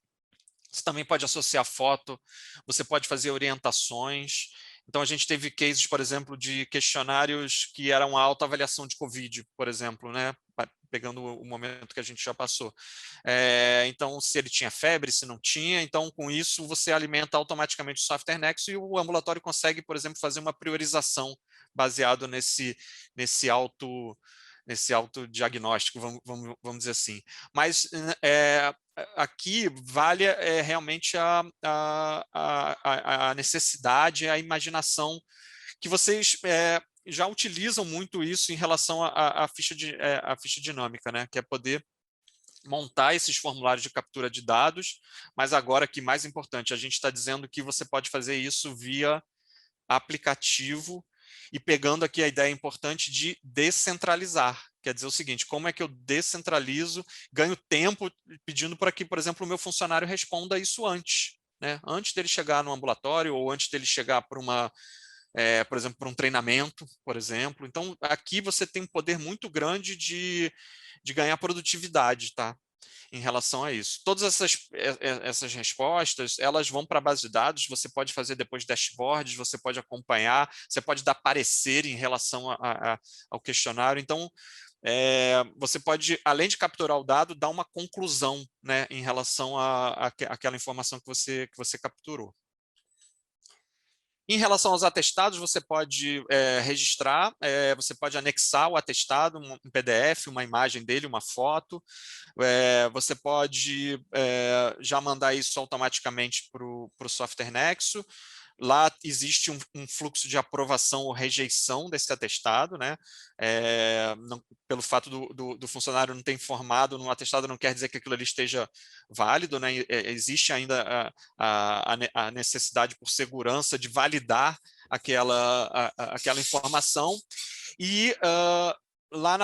Você também pode associar foto, você pode fazer orientações. Então, a gente teve cases, por exemplo, de questionários que eram a autoavaliação de Covid, por exemplo, né? Pegando o momento que a gente já passou. Então, se ele tinha febre, se não tinha, então, com isso, você alimenta automaticamente o software Nexo e o ambulatório consegue, por exemplo, fazer uma priorização baseado nesse autodiagnóstico, vamos dizer assim. Mas aqui vale realmente a necessidade, a imaginação, que vocês já utilizam muito isso em relação à ficha dinâmica, né? Que é poder montar esses formulários de captura de dados, mas agora, que mais importante, a gente está dizendo que você pode fazer isso via aplicativo e pegando aqui a ideia importante de descentralizar. Quer dizer o seguinte, como é que eu descentralizo, ganho tempo pedindo para que, por exemplo, o meu funcionário responda isso antes, né? Antes dele chegar no ambulatório ou antes dele chegar para por exemplo, para um treinamento, por exemplo. Então, aqui você tem um poder muito grande de ganhar produtividade, tá? em relação a isso. Todas essas respostas, elas vão para a base de dados, você pode fazer depois dashboards, você pode acompanhar, você pode dar parecer em relação ao questionário. Então, você pode, além de capturar o dado, dar uma conclusão, né, em relação àquela informação que você capturou. Em relação aos atestados, você pode registrar, você pode anexar o atestado, um PDF, uma imagem dele, uma foto. Você pode já mandar isso automaticamente para o software Nexo. Lá existe um fluxo de aprovação ou rejeição desse atestado, né? Pelo fato do funcionário não ter informado no atestado, não quer dizer que aquilo ali esteja válido, né? Existe ainda a necessidade, por segurança, de validar aquela informação. E lá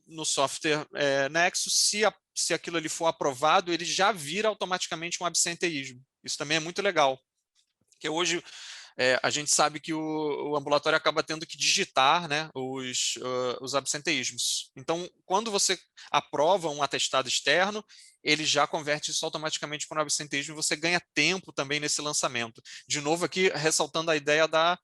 no software Nexo, se aquilo ali for aprovado, ele já vira automaticamente um absenteísmo. Isso também é muito legal. Porque hoje a gente sabe que o ambulatório acaba tendo que digitar, né, os absenteísmos. Então, quando você aprova um atestado externo, ele já converte isso automaticamente para um absenteísmo e você ganha tempo também nesse lançamento. De novo aqui, ressaltando a ideia da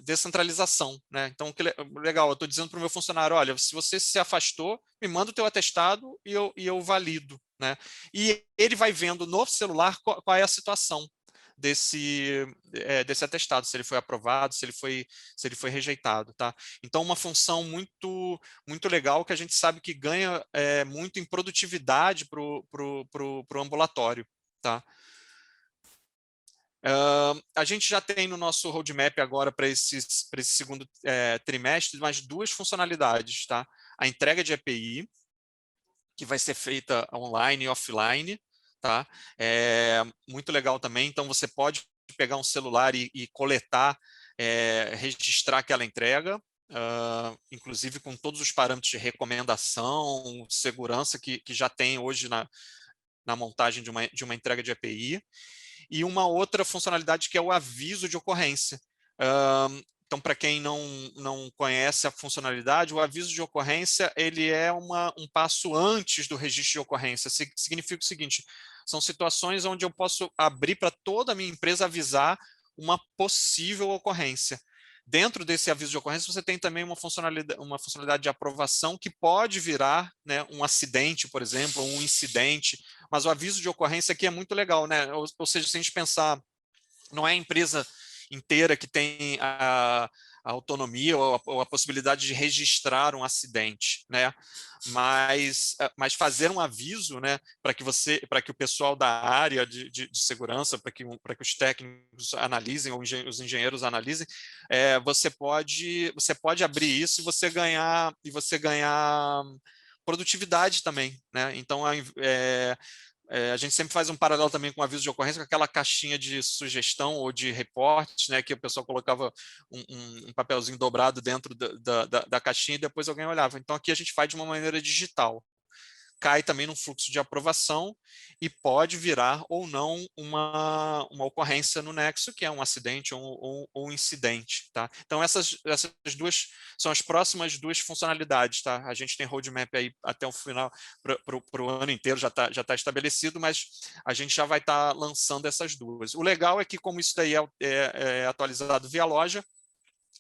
descentralização, né? Então, legal, eu estou dizendo para o meu funcionário, olha, se você se afastou, me manda o teu atestado e eu valido, né? E ele vai vendo no celular qual é a situação desse atestado, se ele foi aprovado, se ele foi rejeitado, tá? Então, uma função muito legal que a gente sabe que ganha muito em produtividade para o ambulatório, tá? A gente já tem no nosso roadmap agora para esse segundo trimestre mais 2 funcionalidades, tá? A entrega de EPI, que vai ser feita online e offline, tá? Muito legal também, então você pode pegar um celular e coletar, registrar aquela entrega, inclusive com todos os parâmetros de recomendação, segurança que já tem hoje na montagem de uma entrega de EPI. E uma outra funcionalidade que é o aviso de ocorrência. Então, para quem não conhece a funcionalidade, o aviso de ocorrência ele é um passo antes do registro de ocorrência. Significa o seguinte, são situações onde eu posso abrir para toda a minha empresa avisar uma possível ocorrência. Dentro desse aviso de ocorrência, você tem também uma funcionalidade de aprovação que pode virar, né, um acidente, por exemplo, um incidente, mas o aviso de ocorrência aqui é muito legal, né? Ou seja, se a gente pensar, não é a empresa inteira que tem a autonomia ou a possibilidade de registrar um acidente, né? Mas fazer um aviso, né, para que o pessoal da área de segurança, para que os técnicos analisem ou os engenheiros analisem, você pode abrir isso e você ganhar produtividade também, né? Então a gente sempre faz um paralelo também com o aviso de ocorrência, com aquela caixinha de sugestão ou de reportes, né, que o pessoal colocava um papelzinho dobrado dentro da caixinha e depois alguém olhava. Então, aqui a gente faz de uma maneira digital. Cai também num fluxo de aprovação e pode virar ou não uma ocorrência no nexo, que é um acidente ou um incidente, tá? Então, essas duas são as próximas 2 funcionalidades, tá? A gente tem roadmap aí até o final, para o ano inteiro já tá estabelecido, mas a gente já vai estar lançando essas 2. O legal é que, como isso daí é atualizado via loja,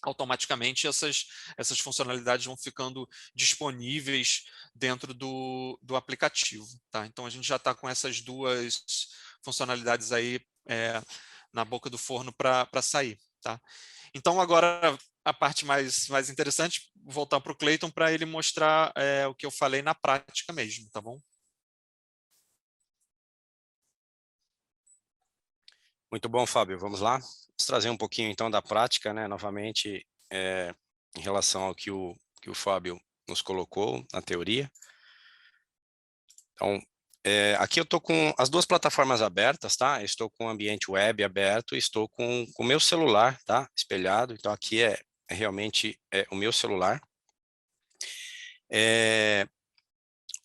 automaticamente essas funcionalidades vão ficando disponíveis dentro do aplicativo, tá? Então, a gente já está com essas 2 funcionalidades aí na boca do forno para sair, tá? Então, agora, a parte mais interessante, voltar para o Cleiton para ele mostrar o que eu falei na prática mesmo, tá bom? Muito bom, Fábio. Vamos lá? Vamos trazer um pouquinho, então, da prática, né? Novamente, em relação ao que o Fábio nos colocou na teoria. Então, aqui eu estou com as 2 plataformas abertas, tá? Eu estou com o ambiente web aberto, estou com o meu celular, tá? Espelhado. Então, aqui é realmente o meu celular.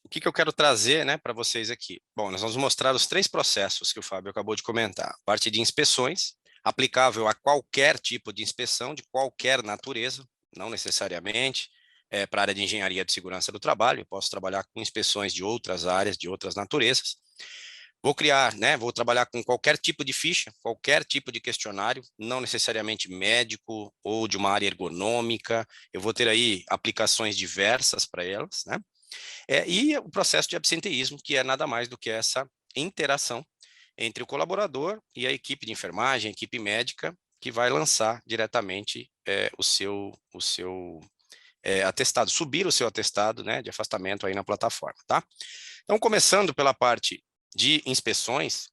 O que eu quero trazer, né, para vocês aqui? Bom, nós vamos mostrar os 3 processos que o Fábio acabou de comentar. A parte de inspeções, aplicável a qualquer tipo de inspeção, de qualquer natureza, não necessariamente para a área de engenharia de segurança do trabalho, eu posso trabalhar com inspeções de outras áreas, de outras naturezas. Vou criar, né, vou trabalhar com qualquer tipo de ficha, qualquer tipo de questionário, não necessariamente médico ou de uma área ergonômica, eu vou ter aí aplicações diversas para elas, né? E o processo de absenteísmo, que é nada mais do que essa interação entre o colaborador e a equipe de enfermagem, a equipe médica, que vai lançar diretamente o seu atestado, subir o seu atestado, né, de afastamento aí na plataforma, tá? Então, começando pela parte de inspeções,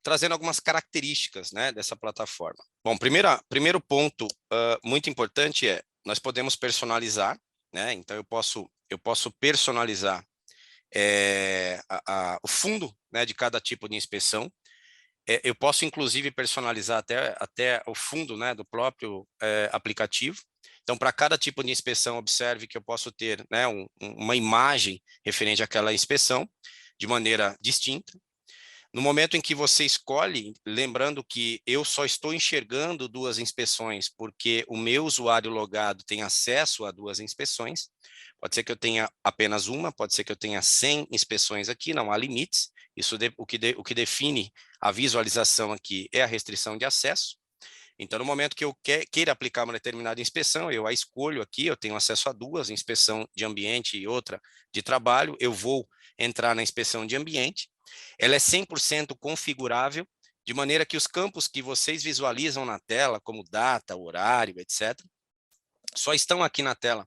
trazendo algumas características, né, dessa plataforma. Bom, primeiro ponto muito importante nós podemos personalizar, né? Então eu posso personalizar o fundo, né, de cada tipo de inspeção. Eu posso inclusive personalizar até o fundo, né, do próprio aplicativo. Então, para cada tipo de inspeção, observe que eu posso ter, né, uma imagem referente àquela inspeção de maneira distinta. No momento em que você escolhe, lembrando que eu só estou enxergando 2 inspeções porque o meu usuário logado tem acesso a 2 inspeções, pode ser que eu tenha apenas uma, pode ser que eu tenha 100 inspeções aqui, não há limites, o que define a visualização aqui é a restrição de acesso. Então, no momento que eu queira aplicar uma determinada inspeção, eu a escolho aqui, eu tenho acesso a 2, inspeção de ambiente e outra de trabalho, eu vou entrar na inspeção de ambiente, ela é 100% configurável, de maneira que os campos que vocês visualizam na tela, como data, horário, etc., só estão aqui na tela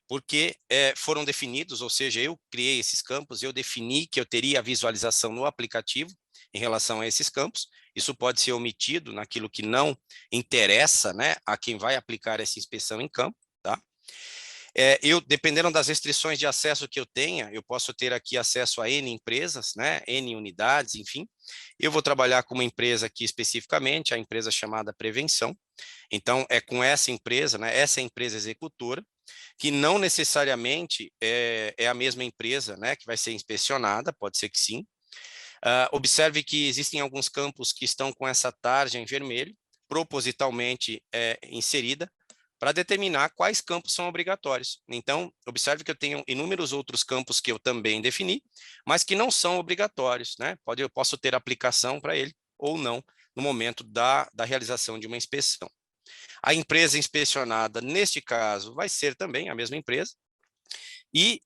porque foram definidos, ou seja, eu criei esses campos, eu defini que eu teria a visualização no aplicativo em relação a esses campos. Isso pode ser omitido naquilo que não interessa, né, a quem vai aplicar essa inspeção em campo, tá? Dependendo das restrições de acesso que eu tenha, eu posso ter aqui acesso a N empresas, né, N unidades, enfim. Eu vou trabalhar com uma empresa aqui especificamente, a empresa chamada Prevenção. Então, é com essa empresa, né, essa empresa executora, que não necessariamente é a mesma empresa, né, que vai ser inspecionada, pode ser que sim. Observe que existem alguns campos que estão com essa tarja em vermelho, propositalmente inserida, para determinar quais campos são obrigatórios. Então, observe que eu tenho inúmeros outros campos que eu também defini, mas que não são obrigatórios, né? Eu posso ter aplicação para ele ou não no momento da realização de uma inspeção. A empresa inspecionada, neste caso, vai ser também a mesma empresa, e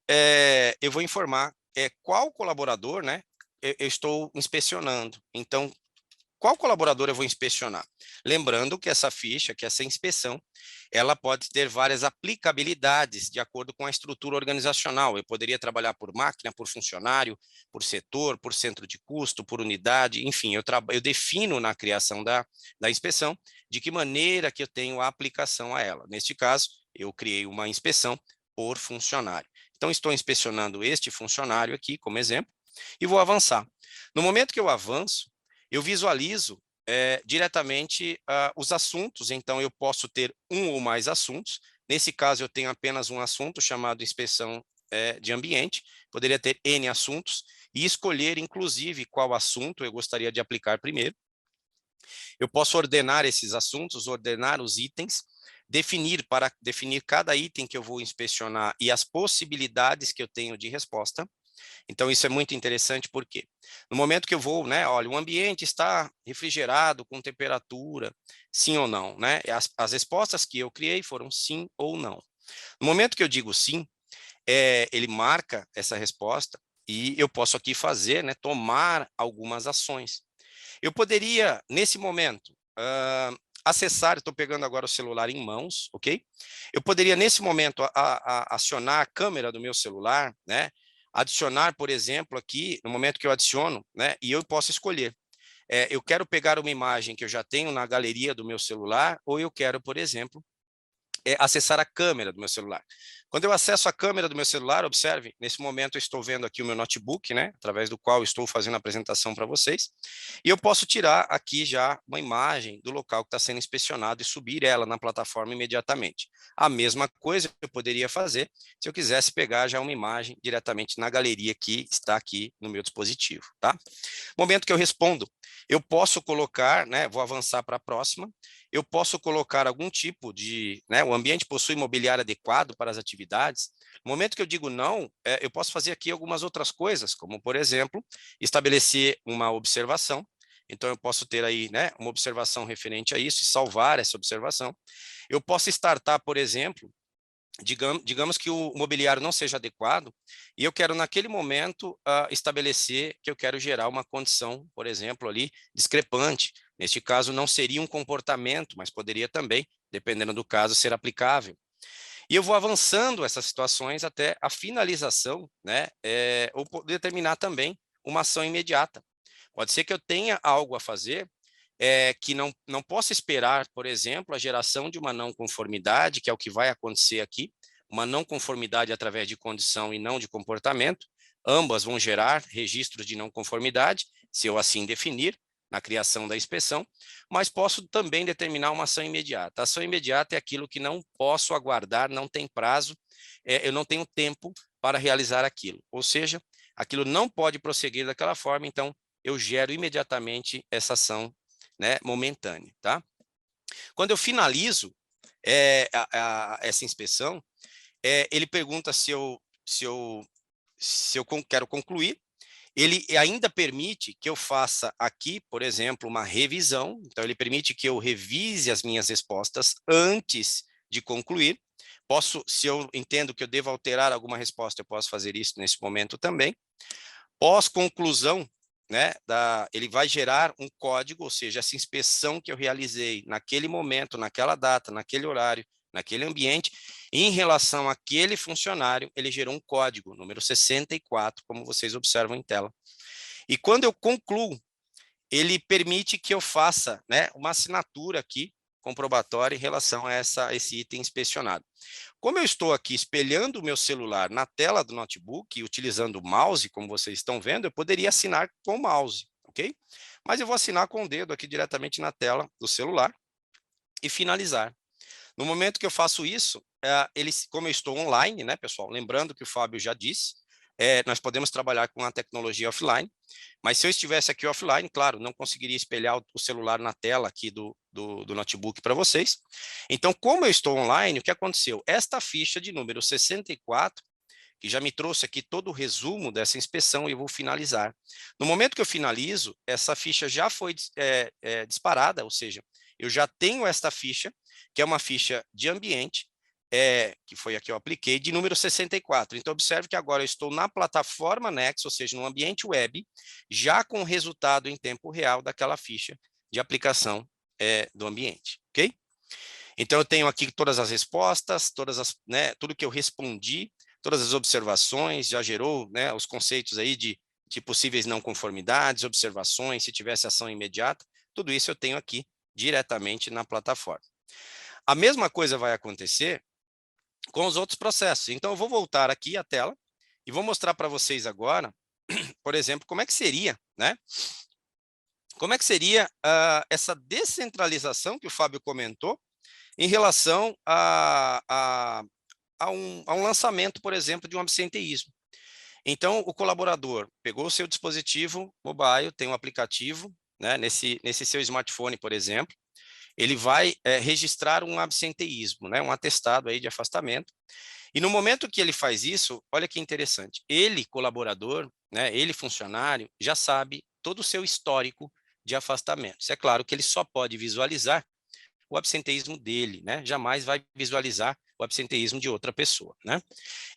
eu vou informar qual colaborador, né, eu estou inspecionando. Então, qual colaborador eu vou inspecionar? Lembrando que essa ficha, que essa inspeção, ela pode ter várias aplicabilidades de acordo com a estrutura organizacional. Eu poderia trabalhar por máquina, por funcionário, por setor, por centro de custo, por unidade, enfim, eu defino na criação da inspeção de que maneira que eu tenho a aplicação a ela. Neste caso, eu criei uma inspeção por funcionário. Então, estou inspecionando este funcionário aqui, como exemplo, e vou avançar. No momento que eu avanço, eu visualizo diretamente os assuntos, então eu posso ter um ou mais assuntos. Nesse caso, eu tenho apenas um assunto chamado inspeção de ambiente, poderia ter N assuntos, e escolher, inclusive, qual assunto eu gostaria de aplicar primeiro. Eu posso ordenar esses assuntos, ordenar os itens, definir cada item que eu vou inspecionar e as possibilidades que eu tenho de resposta. Então, isso é muito interessante, porque no momento que eu vou, né, olha, o ambiente está refrigerado, com temperatura, sim ou não, né? As respostas que eu criei foram sim ou não. No momento que eu digo sim, ele marca essa resposta e eu posso aqui fazer, né, tomar algumas ações. Eu poderia, nesse momento, acessar, estou pegando agora o celular em mãos, ok? Eu poderia, nesse momento, acionar a câmera do meu celular, né? Adicionar, por exemplo, aqui, no momento que eu adiciono, né? E eu posso escolher. Eu quero pegar uma imagem que eu já tenho na galeria do meu celular, ou eu quero, por exemplo, acessar a câmera do meu celular. Quando eu acesso a câmera do meu celular, observe, nesse momento eu estou vendo aqui o meu notebook, né, através do qual eu estou fazendo a apresentação para vocês, e eu posso tirar aqui já uma imagem do local que está sendo inspecionado e subir ela na plataforma imediatamente. A mesma coisa eu poderia fazer se eu quisesse pegar já uma imagem diretamente na galeria que está aqui no meu dispositivo, tá? No momento que eu respondo, eu posso colocar, né, vou avançar para a próxima, eu posso colocar algum tipo de, né, o ambiente possui mobiliário adequado para as atividades. No momento que eu digo não, eu posso fazer aqui algumas outras coisas, como, por exemplo, estabelecer uma observação. Então, eu posso ter aí, né, uma observação referente a isso e salvar essa observação. Eu posso startar, por exemplo, digamos que o mobiliário não seja adequado, e eu quero, naquele momento, estabelecer que eu quero gerar uma condição, por exemplo, ali, discrepante. Neste caso, não seria um comportamento, mas poderia também, dependendo do caso, ser aplicável. E eu vou avançando essas situações até a finalização, né, ou determinar também uma ação imediata. Pode ser que eu tenha algo a fazer que não possa esperar, por exemplo, a geração de uma não conformidade, que é o que vai acontecer aqui, uma não conformidade através de condição e não de comportamento. Ambas vão gerar registros de não conformidade, se eu assim definir, na criação da inspeção, mas posso também determinar uma ação imediata. A ação imediata é aquilo que não posso aguardar, não tem prazo, eu não tenho tempo para realizar aquilo. Ou seja, aquilo não pode prosseguir daquela forma, então eu gero imediatamente essa ação, né, momentânea, tá? Quando eu finalizo essa inspeção, ele pergunta se eu quero concluir. Ele ainda permite que eu faça aqui, por exemplo, uma revisão. Então, ele permite que eu revise as minhas respostas antes de concluir. Se eu entendo que eu devo alterar alguma resposta, eu posso fazer isso nesse momento também. Pós-conclusão, né, ele vai gerar um código, ou seja, essa inspeção que eu realizei naquele momento, naquela data, naquele horário, naquele ambiente, em relação àquele funcionário, ele gerou um código, número 64, como vocês observam em tela. E quando eu concluo, ele permite que eu faça, né, uma assinatura aqui, comprobatória, em relação a esse item inspecionado. Como eu estou aqui espelhando o meu celular na tela do notebook e utilizando o mouse, como vocês estão vendo, eu poderia assinar com o mouse, ok? Mas eu vou assinar com o dedo aqui diretamente na tela do celular e finalizar. No momento que eu faço isso, como eu estou online, né, pessoal? Lembrando que o Fábio já disse, nós podemos trabalhar com a tecnologia offline, mas se eu estivesse aqui offline, claro, não conseguiria espelhar o celular na tela aqui do notebook para vocês. Então, como eu estou online, o que aconteceu? Esta ficha de número 64, que já me trouxe aqui todo o resumo dessa inspeção, eu vou finalizar. No momento que eu finalizo, essa ficha já foi disparada, ou seja, eu já tenho esta ficha, que é uma ficha de ambiente, que foi a que eu apliquei, de número 64. Então, observe que agora eu estou na plataforma Nexo, ou seja, no ambiente web, já com o resultado em tempo real daquela ficha de aplicação do ambiente, ok? Então, eu tenho aqui todas as respostas, tudo que eu respondi, todas as observações, já gerou, né, os conceitos aí de possíveis não conformidades, observações, se tivesse ação imediata, tudo isso eu tenho aqui diretamente na plataforma. A mesma coisa vai acontecer com os outros processos. Então, eu vou voltar aqui à tela e vou mostrar para vocês agora, por exemplo, como é que seria, né? Como é que seria essa descentralização que o Fábio comentou em relação a um lançamento, por exemplo, de um absenteísmo. Então, o colaborador pegou o seu dispositivo mobile, tem um aplicativo, né, nesse seu smartphone, por exemplo, ele vai registrar um absenteísmo, né, um atestado aí de afastamento. E no momento que ele faz isso, olha que interessante, ele, colaborador, né, ele, funcionário, já sabe todo o seu histórico de afastamento. Isso é claro que ele só pode visualizar o absenteísmo dele, né? Jamais vai visualizar o absenteísmo de outra pessoa, né?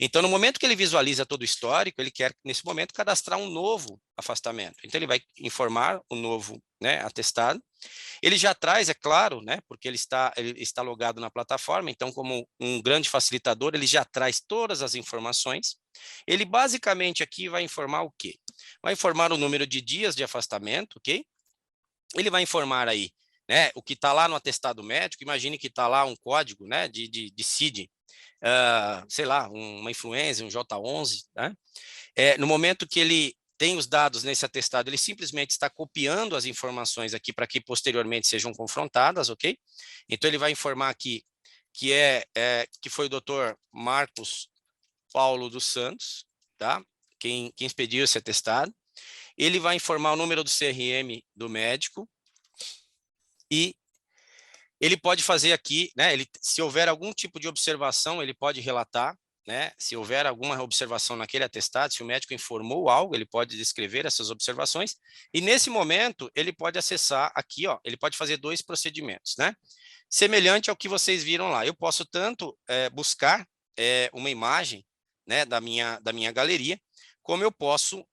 Então, no momento que ele visualiza todo o histórico, ele quer, nesse momento, cadastrar um novo afastamento. Então, ele vai informar o novo, né, atestado. Ele já traz, é claro, né, porque ele está logado na plataforma, então, como um grande facilitador, ele já traz todas as informações. Ele, basicamente, aqui vai informar o quê? Vai informar o número de dias de afastamento, ok? Ele vai informar aí, né, o que está lá no atestado médico. Imagine que está lá um código, né, de CID, sei lá, uma influenza, um J11, né? No momento que ele tem os dados nesse atestado, ele simplesmente está copiando as informações aqui para que posteriormente sejam confrontadas, ok? Então, ele vai informar aqui que foi o Dr. Marcos Paulo dos Santos, tá? Quem expediu esse atestado. Ele vai informar o número do CRM do médico e Ele pode fazer aqui, né? Se houver algum tipo de observação, ele pode relatar, né? Se houver alguma observação naquele atestado, se o médico informou algo, ele pode descrever essas observações. E nesse momento, ele pode acessar aqui, ó, ele pode fazer 2 procedimentos, né? Semelhante ao que vocês viram lá. Eu posso tanto buscar uma imagem, né, da minha galeria, como eu posso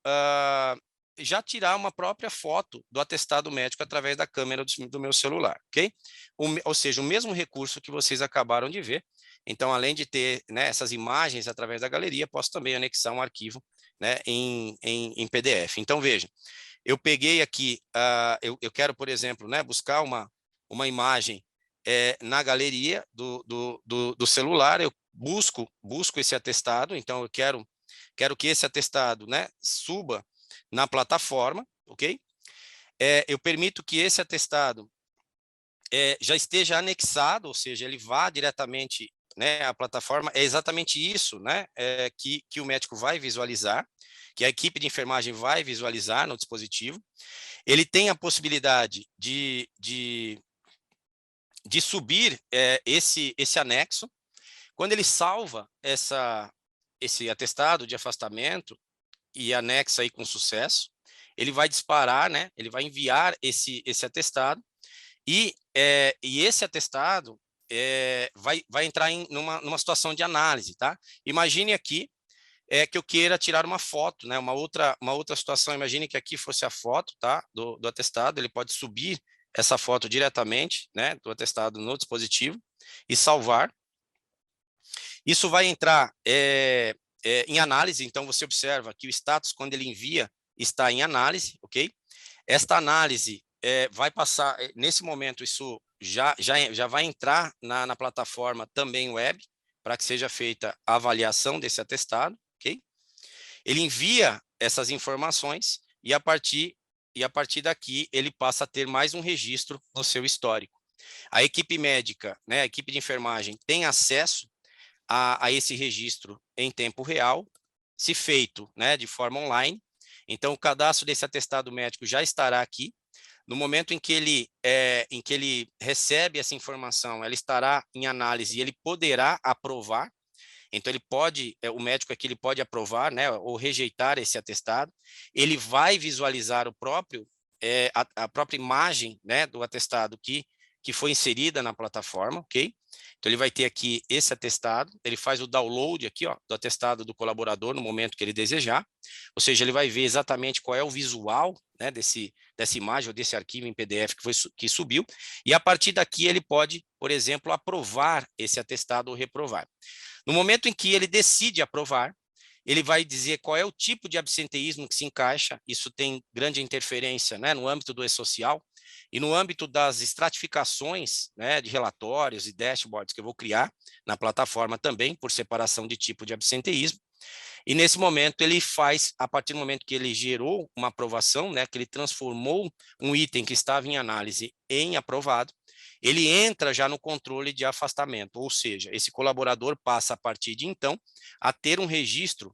já tirar uma própria foto do atestado médico através da câmera do meu celular, ok? Ou seja, o mesmo recurso que vocês acabaram de ver. Então, além de ter, né, essas imagens através da galeria, posso também anexar um arquivo, né, em PDF. Então, veja, eu peguei aqui, eu quero, por exemplo, né, buscar uma imagem na galeria do celular, eu busco esse atestado, então eu quero que esse atestado, né, suba na plataforma, ok? Eu permito que esse atestado já esteja anexado, ou seja, ele vá diretamente, né, à plataforma. É exatamente isso, né, que o médico vai visualizar, que a equipe de enfermagem vai visualizar no dispositivo. Ele tem a possibilidade de subir esse anexo. Quando ele salva esse atestado de afastamento e anexa aí com sucesso, ele vai disparar, né? Ele vai enviar esse atestado e esse atestado vai entrar numa situação de análise, tá? Imagine aqui que eu queira tirar uma foto, né? Uma outra situação. Imagine que aqui fosse a foto, tá? Do atestado. Ele pode subir essa foto diretamente, né? Do atestado no dispositivo e salvar. Isso vai entrar em análise, então você observa que o status, quando ele envia, está em análise, ok? Esta análise vai passar, nesse momento, isso já vai entrar na plataforma também web, para que seja feita a avaliação desse atestado, ok? Ele envia essas informações e a partir daqui ele passa a ter mais um registro no seu histórico. A equipe médica, né, a equipe de enfermagem tem acesso a esse registro em tempo real, se feito, né, de forma online. Então, o cadastro desse atestado médico já estará aqui. No momento em que ele recebe essa informação, ela estará em análise e ele poderá aprovar. Então, ele pode, o médico aqui, ele pode aprovar, né, ou rejeitar esse atestado. Ele vai visualizar o próprio, a própria imagem, né, do atestado que foi inserida na plataforma, ok? Então, ele vai ter aqui esse atestado, ele faz o download aqui, ó, do atestado do colaborador no momento que ele desejar, ou seja, ele vai ver exatamente qual é o visual, né, dessa imagem ou desse arquivo em PDF que subiu, e a partir daqui ele pode, por exemplo, aprovar esse atestado ou reprovar. No momento em que ele decide aprovar, ele vai dizer qual é o tipo de absenteísmo que se encaixa. Isso tem grande interferência, né, no âmbito do e-social e no âmbito das estratificações, né, de relatórios e dashboards que eu vou criar na plataforma também, por separação de tipo de absenteísmo. E nesse momento ele faz, a partir do momento que ele gerou uma aprovação, né, que ele transformou um item que estava em análise em aprovado, ele entra já no controle de afastamento, ou seja, esse colaborador passa a partir de então a ter um registro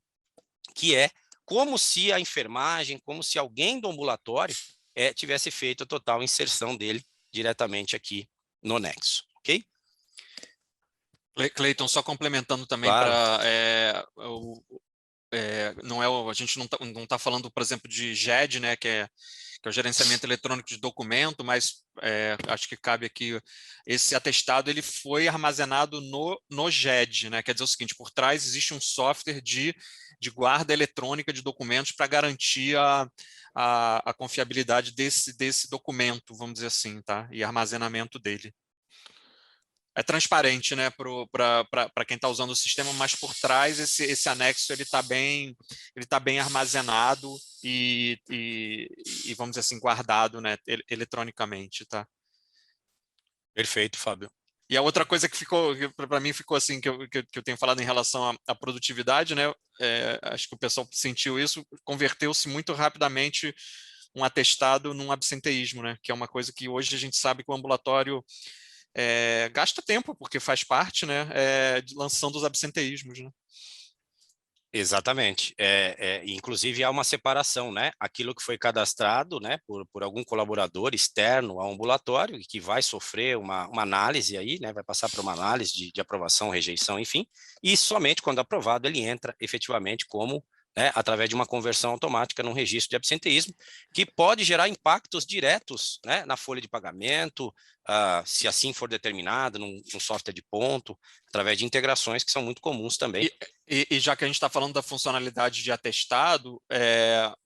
que é como se a enfermagem, como se alguém do ambulatório tivesse feito a total inserção dele diretamente aqui no Nexo, ok? Cleiton, só complementando também Claro. para a gente não tá falando, por exemplo, de GED, né, que é o gerenciamento eletrônico de documento, mas acho que cabe aqui, esse atestado ele foi armazenado no GED, né, quer dizer o seguinte, por trás existe um software de guarda eletrônica de documentos para garantir a confiabilidade desse documento, vamos dizer assim, tá, e armazenamento dele. É transparente, né, para quem está usando o sistema, mas por trás esse anexo ele está bem armazenado e vamos dizer assim guardado, né, eletronicamente, tá? Perfeito, Fábio. E a outra coisa que para mim ficou assim que eu tenho falado em relação à produtividade, né? Acho que o pessoal sentiu isso, converteu-se muito rapidamente um atestado num absenteísmo, né? Que é uma coisa que hoje a gente sabe que o ambulatório gasta tempo, porque faz parte, né, lançando os absenteísmos, né? Exatamente. Inclusive, há uma separação, né? Aquilo que foi cadastrado, né, por algum colaborador externo ao ambulatório, e que vai sofrer uma análise aí, né? Vai passar por uma análise de aprovação, rejeição, enfim, e somente quando aprovado ele entra efetivamente como, né, através de uma conversão automática num registro de absenteísmo, que pode gerar impactos diretos, né, na folha de pagamento, se assim for determinado, num software de ponto, através de integrações que são muito comuns também. E já que a gente está falando da funcionalidade de atestado,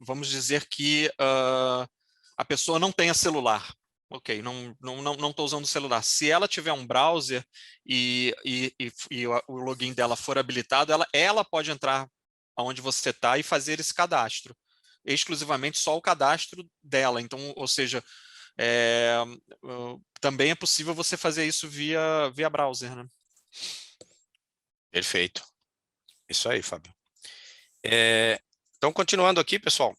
vamos dizer que a pessoa não tenha celular. Ok, não estou usando o celular. Se ela tiver um browser e o login dela for habilitado, ela pode entrar onde você está e fazer esse cadastro. Exclusivamente só o cadastro dela. Então, ou seja, também é possível você fazer isso via browser, né? Perfeito. Isso aí, Fábio. Então, continuando aqui, pessoal,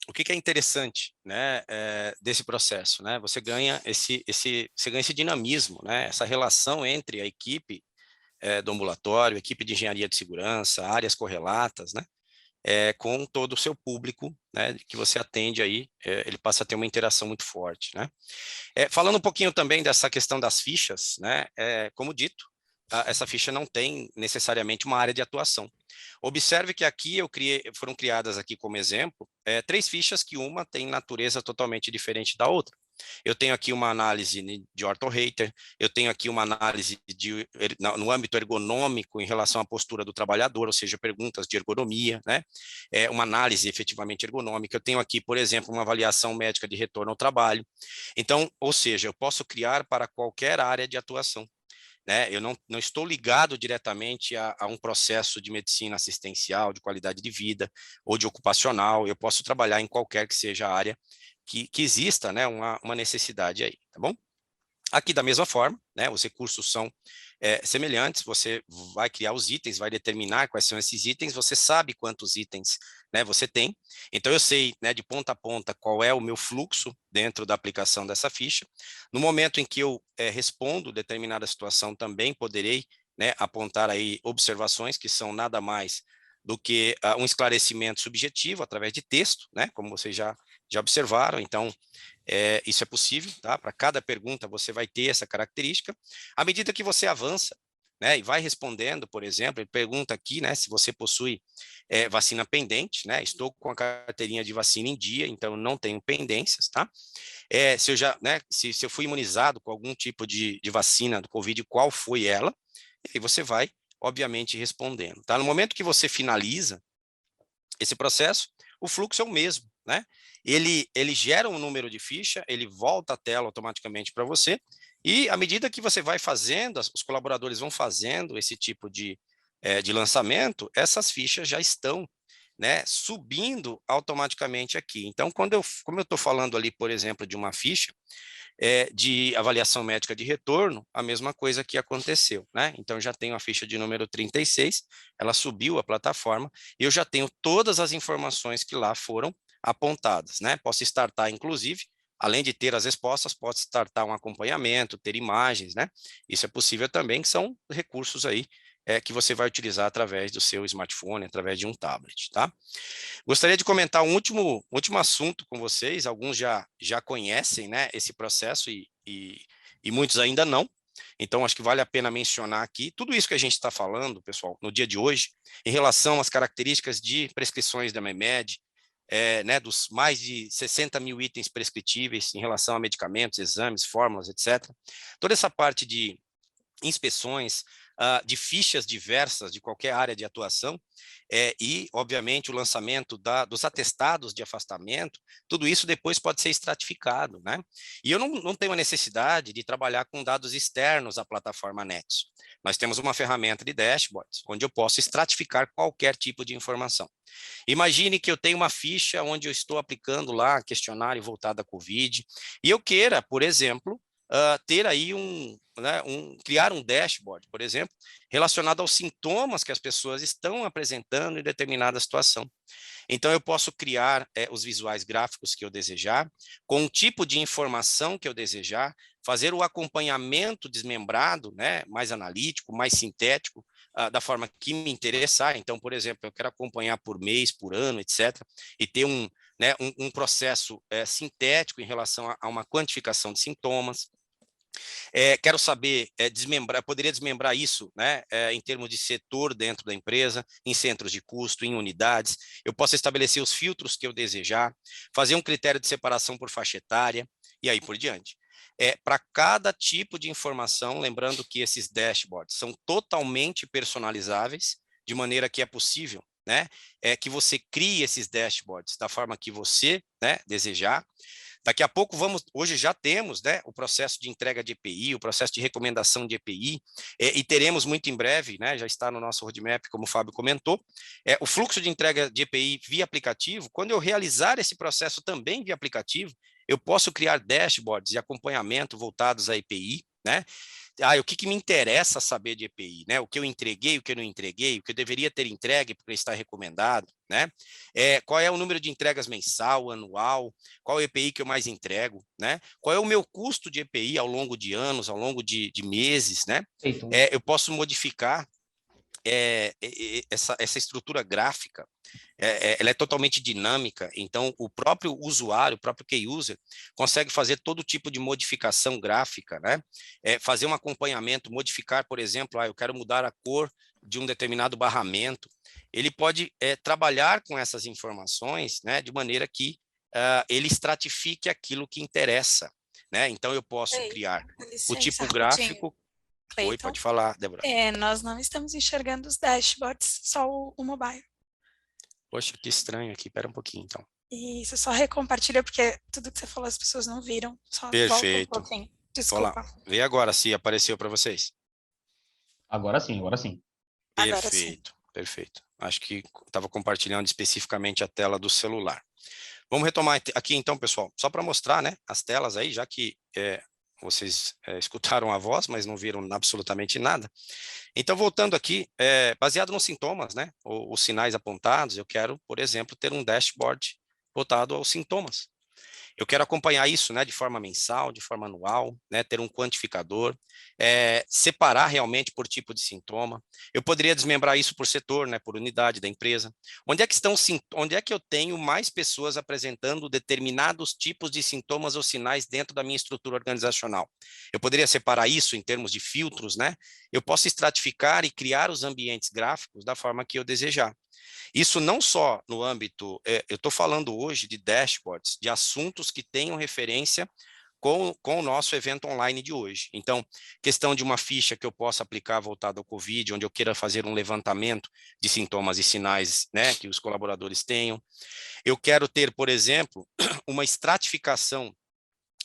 o que é interessante, né, desse processo, né? Você ganha esse dinamismo, né? Essa relação entre a equipe do ambulatório, equipe de engenharia de segurança, áreas correlatas, né? Com todo o seu público, né, que você atende aí, ele passa a ter uma interação muito forte, né? Falando um pouquinho também dessa questão das fichas, né? Como dito, essa ficha não tem necessariamente uma área de atuação. Observe que aqui foram criadas aqui como exemplo, 3 fichas que uma tem natureza totalmente diferente da outra. Eu tenho aqui uma análise de ortho-rater, eu tenho aqui uma análise no âmbito ergonômico em relação à postura do trabalhador, ou seja, perguntas de ergonomia, né? Uma análise efetivamente ergonômica. Eu tenho aqui, por exemplo, uma avaliação médica de retorno ao trabalho. Então, ou seja, eu posso criar para qualquer área de atuação, né? Eu não estou ligado diretamente a um processo de medicina assistencial, de qualidade de vida ou de ocupacional. Eu posso trabalhar em qualquer que seja a área que exista, né, uma necessidade aí, tá bom? Aqui, da mesma forma, né, os recursos são semelhantes, você vai criar os itens, vai determinar quais são esses itens, você sabe quantos itens, né, você tem, então eu sei, né, de ponta a ponta qual é o meu fluxo dentro da aplicação dessa ficha. No momento em que eu respondo determinada situação, também poderei, né, apontar aí observações que são nada mais do que um esclarecimento subjetivo através de texto, né, como vocês já observaram. Então, isso é possível, tá? Para cada pergunta você vai ter essa característica. À medida que você avança, né, e vai respondendo, por exemplo, ele pergunta aqui, né, se você possui vacina pendente, né? Estou com a carteirinha de vacina em dia, então não tenho pendências, tá? Se eu já, né, se eu fui imunizado com algum tipo de vacina do Covid, qual foi ela? E aí você vai, obviamente, respondendo, tá? No momento que você finaliza esse processo, o fluxo é o mesmo, né? Ele gera um número de ficha, ele volta a tela automaticamente para você, e à medida que você vai fazendo, os colaboradores vão fazendo esse tipo de lançamento, essas fichas já estão, né, subindo automaticamente aqui. Então, como eu estou falando ali, por exemplo, de uma ficha de avaliação médica de retorno, a mesma coisa que aconteceu, né? Então, já tenho a ficha de número 36, ela subiu a plataforma, e eu já tenho todas as informações que lá foram apontadas, né? Posso startar, inclusive, além de ter as respostas, posso startar um acompanhamento, ter imagens, né? Isso é possível também, que são recursos aí que você vai utilizar através do seu smartphone, através de um tablet, tá? Gostaria de comentar um último assunto com vocês. Alguns já conhecem, né, esse processo e muitos ainda não. Então, acho que vale a pena mencionar aqui tudo isso que a gente está falando, pessoal, no dia de hoje, em relação às características de prescrições da MEMED, né, dos mais de 60 mil itens prescritíveis em relação a medicamentos, exames, fórmulas, etc. Toda essa parte de inspeções, de fichas diversas de qualquer área de atuação, e, obviamente, o lançamento dos atestados de afastamento, tudo isso depois pode ser estratificado, né? E eu não tenho a necessidade de trabalhar com dados externos à plataforma Nexo. Nós temos uma ferramenta de dashboards, onde eu posso estratificar qualquer tipo de informação. Imagine que eu tenho uma ficha onde eu estou aplicando lá questionário voltado à COVID, e eu queira, por exemplo, ter aí criar um dashboard, por exemplo, relacionado aos sintomas que as pessoas estão apresentando em determinada situação. Então, eu posso criar os visuais gráficos que eu desejar, com o tipo de informação que eu desejar, fazer o acompanhamento desmembrado, né, mais analítico, mais sintético, da forma que me interessar. Então, por exemplo, eu quero acompanhar por mês, por ano, etc., e ter um processo sintético em relação a uma quantificação de sintomas. Quero saber, poderia desmembrar isso, né, em termos de setor dentro da empresa, em centros de custo, em unidades. Eu posso estabelecer os filtros que eu desejar, fazer um critério de separação por faixa etária, e aí por diante. Para cada tipo de informação, lembrando que esses dashboards são totalmente personalizáveis, de maneira que é possível, né, que você crie esses dashboards da forma que você, né, desejar. Daqui a pouco hoje já temos, né, o processo de entrega de EPI, o processo de recomendação de EPI, e teremos muito em breve, né, já está no nosso roadmap, como o Fábio comentou, o fluxo de entrega de EPI via aplicativo. Quando eu realizar esse processo também via aplicativo, eu posso criar dashboards de acompanhamento voltados à EPI, né? O que me interessa saber de EPI, né? O que eu entreguei, o que eu não entreguei, o que eu deveria ter entregue porque está recomendado, né? Qual é o número de entregas mensal, anual, qual é o EPI que eu mais entrego, né? Qual é o meu custo de EPI ao longo de anos, ao longo de meses, né? Eu posso modificar essa estrutura gráfica, ela é totalmente dinâmica, então o próprio usuário, o próprio key user, consegue fazer todo tipo de modificação gráfica, né? Fazer um acompanhamento, modificar, por exemplo, eu quero mudar a cor de um determinado barramento. Ele pode trabalhar com essas informações, né, de maneira que ele estratifique aquilo que interessa, né? Então eu posso criar o tipo gráfico. Cleiton. Oi, pode falar, Débora. Nós não estamos enxergando os dashboards, só o mobile. Poxa, que estranho aqui. Espera um pouquinho, então. Isso, só recompartilha, porque tudo que você falou as pessoas não viram. Só Perfeito. volta um pouquinho. Desculpa. Vê agora se apareceu para vocês. Agora sim, agora sim. Perfeito, perfeito. Acho que estava compartilhando especificamente a tela do celular. Vamos retomar aqui então, pessoal, só para mostrar, né, as telas aí, já que vocês escutaram a voz, mas não viram absolutamente nada. Então, voltando aqui, baseado nos sintomas, né, os sinais apontados, eu quero, por exemplo, ter um dashboard voltado aos sintomas. Eu quero acompanhar isso, né, de forma mensal, de forma anual, né, ter um quantificador, separar realmente por tipo de sintoma. Eu poderia desmembrar isso por setor, né, por unidade da empresa. Onde é que eu tenho mais pessoas apresentando determinados tipos de sintomas ou sinais dentro da minha estrutura organizacional? Eu poderia separar isso em termos de filtros, né? Eu posso estratificar e criar os ambientes gráficos da forma que eu desejar. Isso não só no âmbito, eu estou falando hoje de dashboards, de assuntos que tenham referência com o nosso evento online de hoje. Então, questão de uma ficha que eu possa aplicar voltada ao COVID, onde eu queira fazer um levantamento de sintomas e sinais, né, que os colaboradores tenham. Eu quero ter, por exemplo, uma estratificação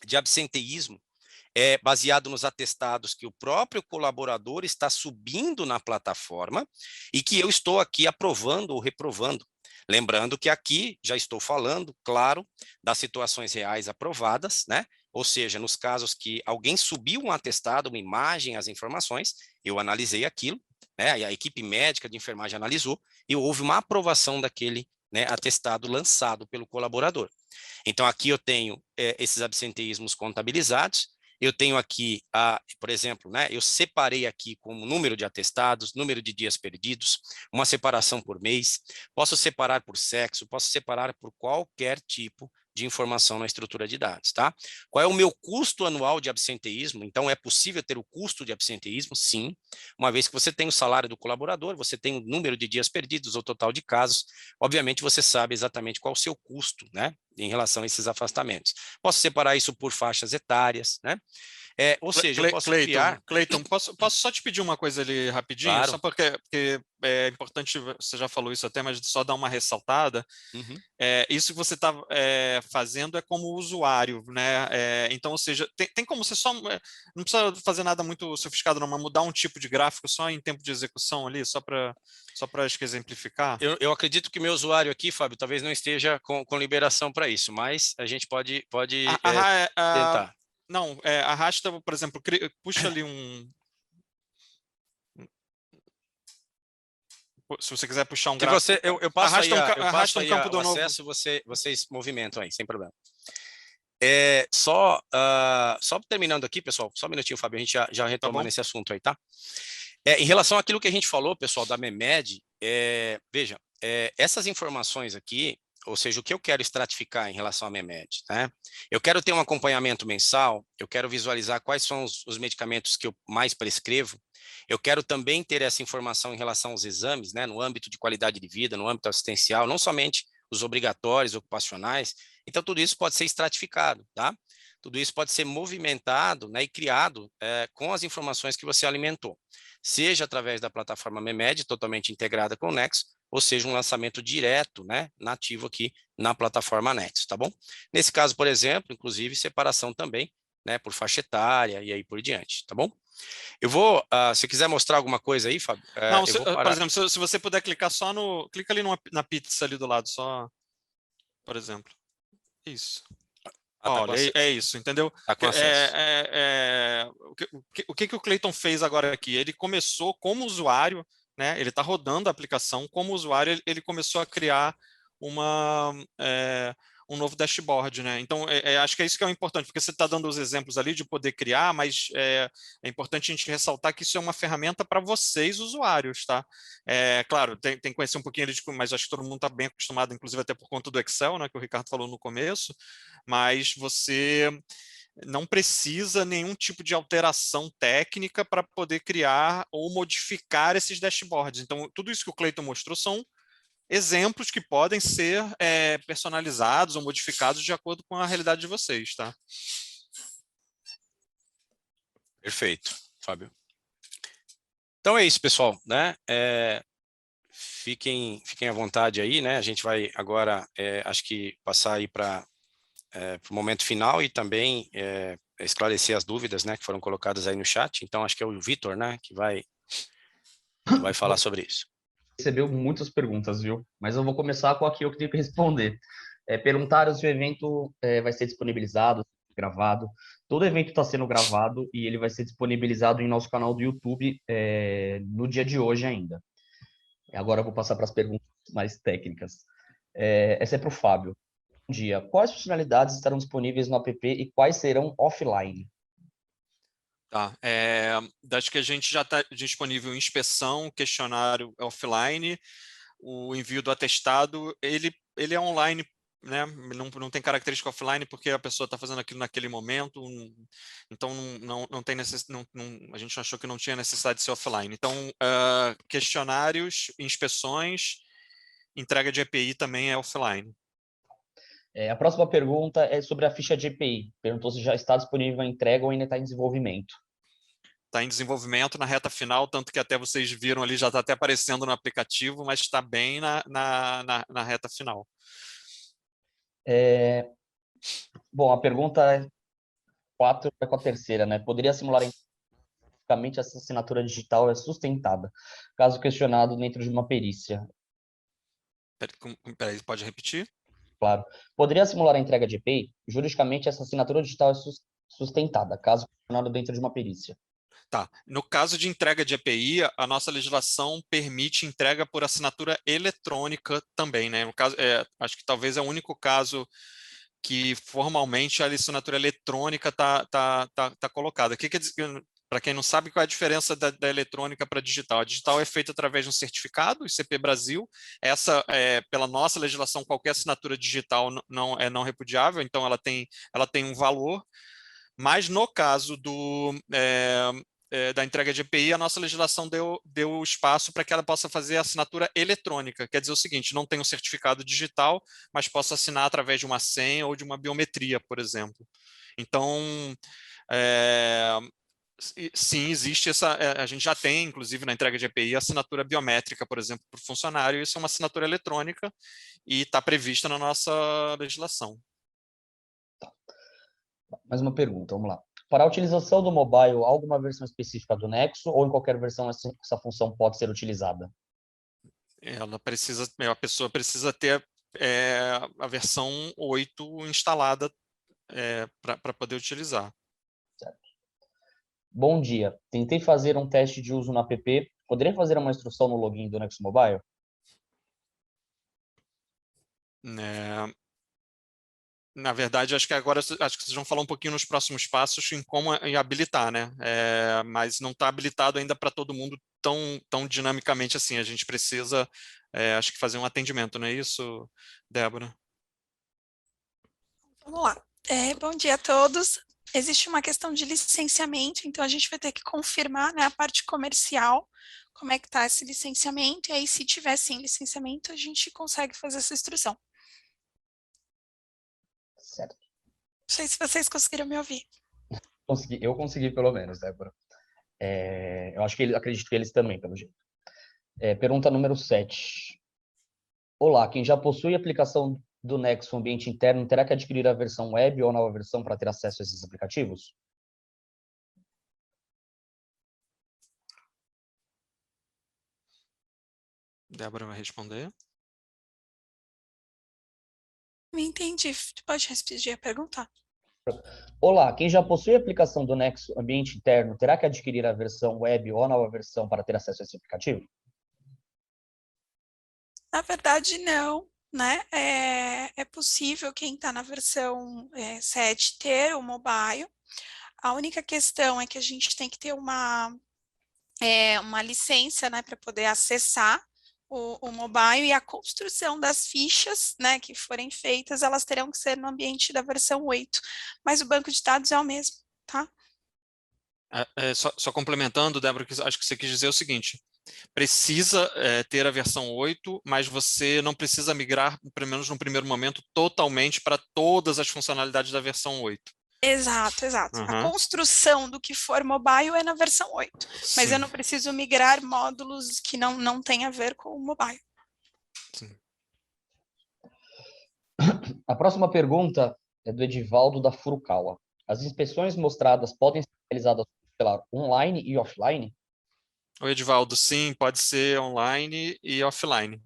de absenteísmo, baseado nos atestados que o próprio colaborador está subindo na plataforma e que eu estou aqui aprovando ou reprovando. Lembrando que aqui já estou falando, claro, das situações reais aprovadas, né? Ou seja, nos casos que alguém subiu um atestado, uma imagem, as informações, eu analisei aquilo, né? A equipe médica de enfermagem analisou e houve uma aprovação daquele, né, atestado lançado pelo colaborador. Então, aqui eu tenho esses absenteísmos contabilizados. Eu tenho aqui, por exemplo, né, eu separei aqui como número de atestados, número de dias perdidos, uma separação por mês, posso separar por sexo, posso separar por qualquer tipo de informação na estrutura de dados, tá? Qual é o meu custo anual de absenteísmo? Então, é possível ter o custo de absenteísmo? Sim. Uma vez que você tem o salário do colaborador, você tem o número de dias perdidos, o total de casos, obviamente você sabe exatamente qual é o seu custo, né, em relação a esses afastamentos. Posso separar isso por faixas etárias, né? Ou seja, eu posso criar... Cleiton, posso só te pedir uma coisa ali rapidinho? Claro. Só porque é importante, você já falou isso até, mas só dar uma ressaltada. Uhum. Isso que você está fazendo é como usuário, né? Então, ou seja, tem como você só... não precisa fazer nada muito sofisticado, não, mas mudar um tipo de gráfico só em tempo de execução ali, só para acho que exemplificar? Eu acredito que meu usuário aqui, Fábio, talvez não esteja com liberação para isso, mas a gente pode tentar. Não, arrasta, por exemplo, puxa ali um... Se você quiser puxar um gráfico... Eu passo arrasta um campo do novo. acesso, vocês movimentam aí, sem problema. Só terminando aqui, pessoal, só um minutinho, Fábio, a gente já retomando esse assunto aí, tá? Em relação àquilo que a gente falou, pessoal, da MEMED, veja, essas informações aqui, ou seja, o que eu quero estratificar em relação à MEMED, né? Eu quero ter um acompanhamento mensal, eu quero visualizar quais são os medicamentos que eu mais prescrevo, eu quero também ter essa informação em relação aos exames, né, no âmbito de qualidade de vida, no âmbito assistencial, não somente os obrigatórios, ocupacionais. Então, tudo isso pode ser estratificado, tá? Tudo isso pode ser movimentado, né, e criado com as informações que você alimentou, seja através da plataforma MEMED, totalmente integrada com o Nexo, ou seja, um lançamento direto, né, nativo aqui na plataforma Nexo, tá bom? Nesse caso, por exemplo, inclusive, separação também, né, por faixa etária e aí por diante, tá bom? Eu vou, se quiser mostrar alguma coisa aí, Fábio, Não, eu vou por parar. exemplo, se você puder clicar só no... Clica ali na pizza ali do lado, só, por exemplo. Isso. Tá com Olha, acesso. é isso, entendeu? Tá com acesso. O que o Clayton fez agora aqui? Ele começou como usuário, né? Ele está rodando a aplicação como usuário, ele começou a criar uma, um novo dashboard, né? Então, acho que é isso que é o importante, porque você está dando os exemplos ali de poder criar, mas é importante a gente ressaltar que isso é uma ferramenta para vocês, usuários, tá? Claro, tem que conhecer um pouquinho ali, mas acho que todo mundo está bem acostumado, inclusive até por conta do Excel, né? Que o Ricardo falou no começo, mas você não precisa nenhum tipo de alteração técnica para poder criar ou modificar esses dashboards. Então, tudo isso que o Clayton mostrou são exemplos que podem ser personalizados ou modificados de acordo com a realidade de vocês, tá? Perfeito, Fábio. Então é isso, pessoal, né? Fiquem à vontade aí, né? A gente vai agora, acho que passar aí para o momento final e também esclarecer as dúvidas, né, que foram colocadas aí no chat. Então, acho que é o Vitor, né, que vai falar sobre isso. Recebeu muitas perguntas, viu? Mas eu vou começar com a que eu tenho que responder. Perguntaram se o evento vai ser disponibilizado, gravado. Todo evento está sendo gravado e ele vai ser disponibilizado em nosso canal do YouTube no dia de hoje ainda. Agora eu vou passar para as perguntas mais técnicas. Essa é para o Fábio. Bom dia. Quais funcionalidades estarão disponíveis no app e quais serão offline? Tá. Acho que a gente já está disponível inspeção, questionário offline, o envio do atestado, ele é online, né? Não tem característica offline porque a pessoa está fazendo aquilo naquele momento, então não tem a gente achou que não tinha necessidade de ser offline. Então, questionários, inspeções, entrega de EPI também é offline. A próxima pergunta é sobre a ficha de EPI. Perguntou se já está disponível a entrega ou ainda está em desenvolvimento. Está em desenvolvimento na reta final, tanto que até vocês viram ali, já está até aparecendo no aplicativo, mas está bem na reta final. Bom, a pergunta 4 é com a terceira, né? Poderia simular eficazmente essa assinatura digital é sustentada, caso questionado dentro de uma perícia? Peraí, pode repetir? Claro. Poderia simular a entrega de EPI? Juridicamente, essa assinatura digital é sustentada, caso questionado dentro de uma perícia. Tá. No caso de entrega de EPI, a nossa legislação permite entrega por assinatura eletrônica também, né? No caso, acho que talvez é o único caso que formalmente a assinatura eletrônica está colocada. Para quem não sabe, qual é a diferença da eletrônica para a digital? A digital é feita através de um certificado, ICP Brasil. Essa, pela nossa legislação, qualquer assinatura digital não é não repudiável, então ela tem um valor. Mas no caso da entrega de EPI, a nossa legislação deu espaço para que ela possa fazer a assinatura eletrônica. Quer dizer o seguinte, não tem um certificado digital, mas possa assinar através de uma senha ou de uma biometria, por exemplo. Então, sim, existe essa... a gente já tem, inclusive, na entrega de EPI, a assinatura biométrica, por exemplo, para o funcionário. Isso é uma assinatura eletrônica e está prevista na nossa legislação. Mais uma pergunta, vamos lá. Para a utilização do mobile, alguma versão específica do Nexo ou em qualquer versão essa função pode ser utilizada? A pessoa precisa ter a versão 8 instalada para poder utilizar. Certo. Bom dia. Tentei fazer um teste de uso no app. Poderia fazer uma instrução no login do Nexo Mobile? Na verdade, acho que agora acho que vocês vão falar um pouquinho nos próximos passos em como habilitar, né? Mas não está habilitado ainda para todo mundo tão dinamicamente assim. A gente precisa, acho que fazer um atendimento, não é isso, Débora? Vamos lá. Bom dia a todos. Existe uma questão de licenciamento, então a gente vai ter que confirmar, né, a parte comercial, como é que está esse licenciamento, e aí se tiver sim licenciamento, a gente consegue fazer essa instrução. Certo. Não sei se vocês conseguiram me ouvir. Eu consegui pelo menos, Débora. Eu acho que acredito que eles também, pelo jeito. Pergunta número 7. Olá, quem já possui a aplicação do Nexo ambiente interno terá que adquirir a versão web ou a nova versão para ter acesso a esses aplicativos? Débora vai responder. Me entendi. Pode repetir a pergunta? Olá, quem já possui a aplicação do Nexo ambiente interno terá que adquirir a versão web ou a nova versão para ter acesso a esse aplicativo? Na verdade, não, né? É possível quem está na versão 7 ter o mobile. A única questão é que a gente tem que ter uma licença, né, para poder acessar o mobile, e a construção das fichas, né, que forem feitas, elas terão que ser no ambiente da versão 8, mas o banco de dados é o mesmo, tá? Só complementando, Débora, acho que você quis dizer o seguinte: precisa ter a versão 8, mas você não precisa migrar, pelo menos no primeiro momento, totalmente para todas as funcionalidades da versão 8. Exato, exato. A Uhum. construção do que for mobile é na versão 8, mas Sim. eu não preciso migrar módulos que não têm a ver com o mobile. Sim. A próxima pergunta é do Edivaldo da Furukawa. As inspeções mostradas podem ser realizadas pela online e offline? O Edivaldo, sim, pode ser online e offline.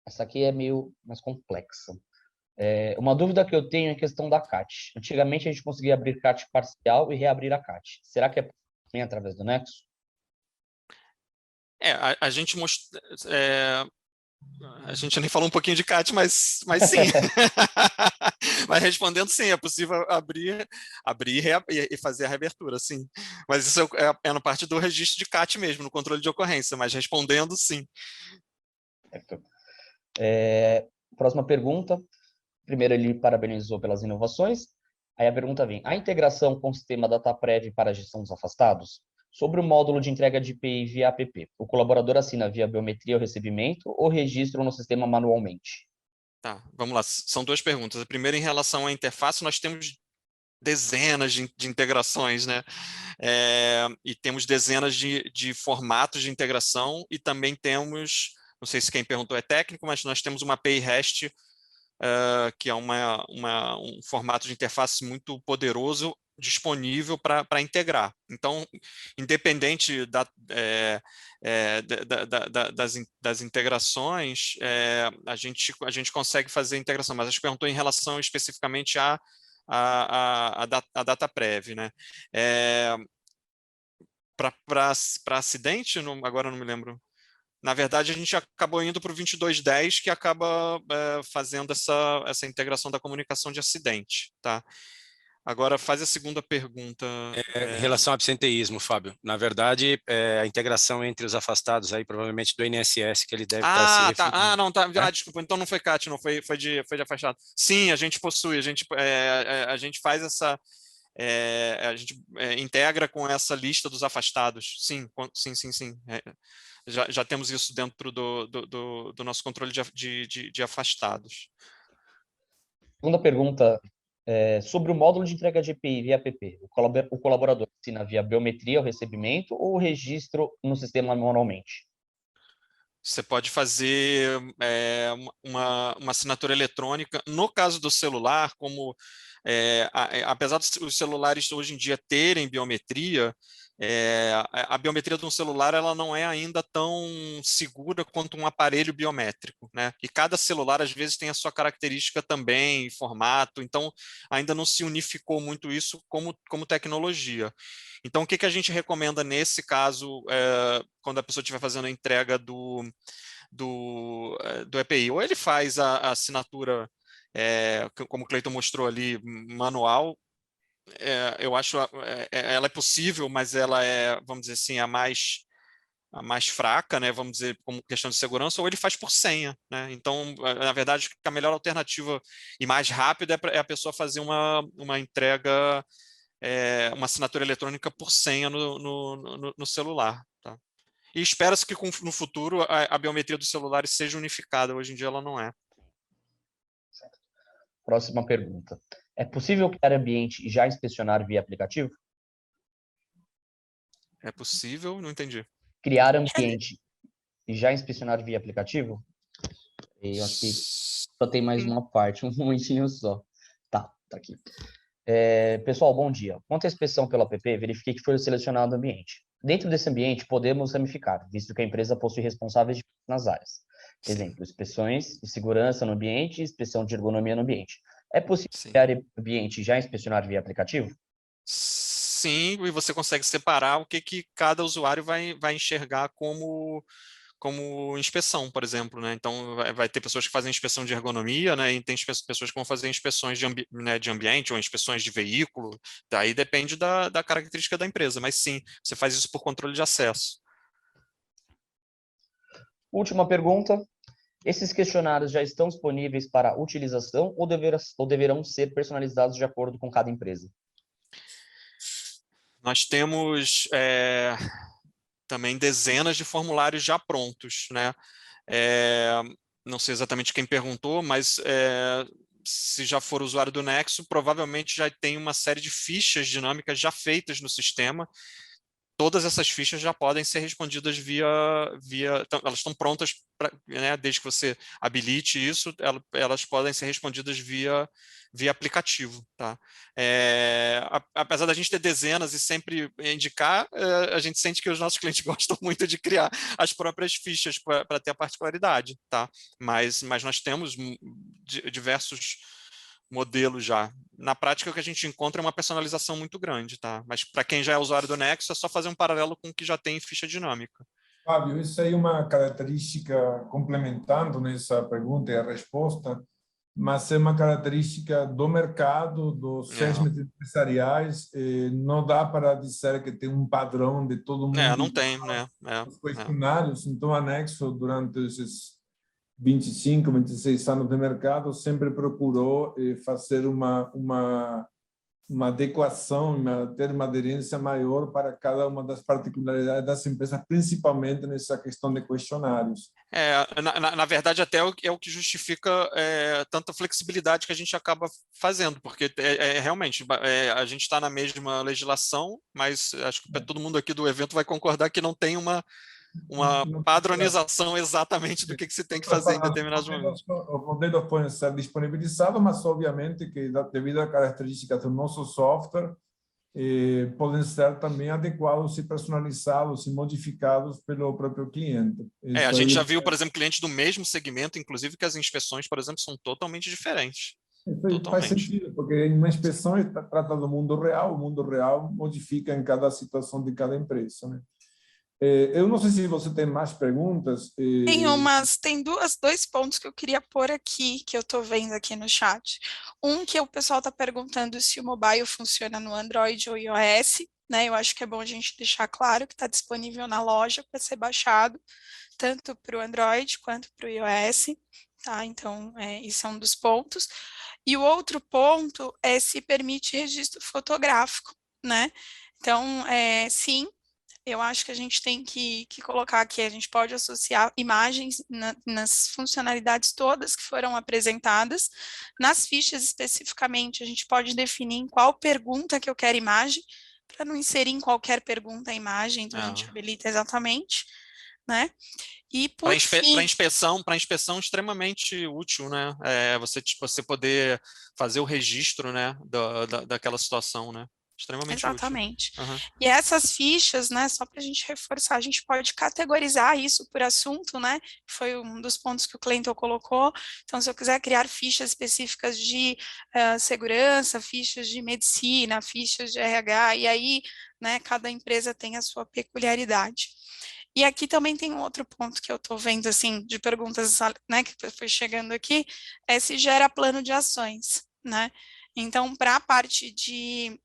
Essa aqui é meio mais complexa. Uma dúvida que eu tenho é a questão da CAT. Antigamente a gente conseguia abrir CAT parcial e reabrir a CAT. Será que é também através do Nexo? A gente a gente nem falou um pouquinho de CAT, mas sim. Mas respondendo, sim, é possível abrir e fazer a reabertura, sim. Mas isso é na parte do registro de CAT mesmo, no controle de ocorrência, mas respondendo, sim. Próxima pergunta. Primeiro, ele parabenizou pelas inovações. Aí a pergunta vem: a integração com o sistema DataPrev para a gestão dos afastados? Sobre o módulo de entrega de API via app, o colaborador assina via biometria o recebimento ou registro no sistema manualmente? Tá, vamos lá. São duas perguntas. A primeira, em relação à interface, nós temos dezenas de integrações, né? E temos dezenas de formatos de integração, e também temos, não sei se quem perguntou é técnico, mas nós temos uma API REST, que é um formato de interface muito poderoso, disponível para integrar. Então, independente das integrações, a gente consegue fazer a integração, mas a gente perguntou em relação especificamente a DataPrev, né? Para acidente, agora não me lembro. Na verdade, a gente acabou indo para o 2210, que acaba fazendo essa integração da comunicação de acidente, tá? Agora, faz a segunda pergunta. Em relação ao absenteísmo, Fábio, na verdade, a integração entre os afastados aí, provavelmente do INSS, que ele deve estar se referindo. Tá. Não, tá. Né? Desculpa, então não foi CAT, não foi de afastado. Sim, a gente possui, a gente faz essa. A gente integra com essa lista dos afastados. Sim. Já temos isso dentro do nosso controle de afastados. Segunda pergunta, sobre o módulo de entrega de API via app, o colaborador assina via biometria o recebimento ou o registro no sistema manualmente? Você pode fazer uma assinatura eletrônica. No caso do celular, como apesar dos celulares hoje em dia terem biometria, a biometria de um celular ela não é ainda tão segura quanto um aparelho biométrico, né? E cada celular às vezes tem a sua característica também, formato. Então ainda não se unificou muito isso como tecnologia. Então, o que a gente recomenda nesse caso, quando a pessoa estiver fazendo a entrega do EPI? Ou ele faz a assinatura como o Cleiton mostrou ali, manual, eu acho ela é possível, mas ela é, vamos dizer assim, a mais fraca, né, vamos dizer, como questão de segurança, ou ele faz por senha, né? Então, na verdade, a melhor alternativa e mais rápida é a pessoa fazer uma entrega, uma assinatura eletrônica por senha no celular, tá? E espera-se que no futuro a biometria dos celulares seja unificada. Hoje em dia ela não é. Próxima pergunta. É possível criar ambiente e já inspecionar via aplicativo? É possível? Não entendi. Criar ambiente e já inspecionar via aplicativo? Eu acho que só tem mais uma parte, um momentinho só. Tá aqui. Pessoal, bom dia. Quanto à inspeção pelo app, verifiquei que foi selecionado o ambiente. Dentro desse ambiente, podemos ramificar, visto que a empresa possui responsáveis nas áreas. Exemplo, inspeções de segurança no ambiente e inspeção de ergonomia no ambiente. É possível criar ambiente e já inspecionar via aplicativo? Sim, e você consegue separar o que cada usuário vai enxergar como inspeção, por exemplo, né? Então, vai ter pessoas que fazem inspeção de ergonomia, né? E tem pessoas que vão fazer inspeções de ambiente ou inspeções de veículo. Daí depende da característica da empresa, mas sim, você faz isso por controle de acesso. Última pergunta. Esses questionários já estão disponíveis para utilização ou deverão ser personalizados de acordo com cada empresa? Nós temos também dezenas de formulários já prontos, né? Não sei exatamente quem perguntou, mas se já for usuário do Nexo, provavelmente já tem uma série de fichas dinâmicas já feitas no sistema. Todas essas fichas já podem ser respondidas elas estão prontas, né, desde que você habilite isso, elas podem ser respondidas via aplicativo, tá? Apesar da gente ter dezenas e sempre indicar, a gente sente que os nossos clientes gostam muito de criar as próprias fichas para ter a particularidade, tá? Mas nós temos diversos modelos já. Na prática, o que a gente encontra é uma personalização muito grande, tá? Mas para quem já é usuário do Nexo, é só fazer um paralelo com o que já tem em ficha dinâmica. Fábio, isso aí é uma característica, complementando nessa pergunta e a resposta, mas é uma característica do mercado, dos segmentos empresariais. Não dá para dizer que tem um padrão de todo mundo. Não tem, né? Os questionários, então, Anexo, durante esses 25, 26 anos de mercado, sempre procurou fazer uma adequação, ter uma aderência maior para cada uma das particularidades das empresas, principalmente nessa questão de questionários. Na verdade, até é o que justifica tanta flexibilidade que a gente acaba fazendo, porque realmente a gente está na mesma legislação, mas acho que todo mundo aqui do evento vai concordar que não tem uma padronização exatamente do que se tem que fazer em determinados momentos. Os modelos podem ser disponibilizados, mas obviamente que devido às características do nosso software, podem ser também adequados e personalizados e modificados pelo próprio cliente. A gente já viu, por exemplo, clientes do mesmo segmento, inclusive que as inspeções, por exemplo, são totalmente diferentes. Faz sentido, porque em uma inspeção trata do mundo real, o mundo real modifica em cada situação de cada empresa, né? Eu não sei se você tem mais perguntas. Tem dois pontos que eu queria pôr aqui, que eu estou vendo aqui no chat. Um que o pessoal está perguntando se o mobile funciona no Android ou iOS, né? Eu acho que é bom a gente deixar claro que está disponível na loja para ser baixado, tanto para o Android quanto para o iOS, tá? Então, isso é um dos pontos. E o outro ponto é se permite registro fotográfico, né? Então, sim, eu acho que a gente tem que colocar aqui, a gente pode associar imagens nas funcionalidades todas que foram apresentadas, nas fichas especificamente, a gente pode definir em qual pergunta que eu quero imagem, para não inserir em qualquer pergunta a imagem, então a gente habilita exatamente, né? E por fim... Para inspeção extremamente útil, né? Você poder fazer o registro, né, daquela situação, né? Extremamente Exatamente. útil. Uhum. E essas fichas, né, só para a gente reforçar, a gente pode categorizar isso por assunto, né, foi um dos pontos que o Cleiton colocou. Então, se eu quiser criar fichas específicas de segurança, fichas de medicina, fichas de RH, e aí, né, cada empresa tem a sua peculiaridade. E aqui também tem um outro ponto que eu estou vendo, assim, de perguntas, né, que foi chegando aqui, é se gera plano de ações, né? Então, para a parte de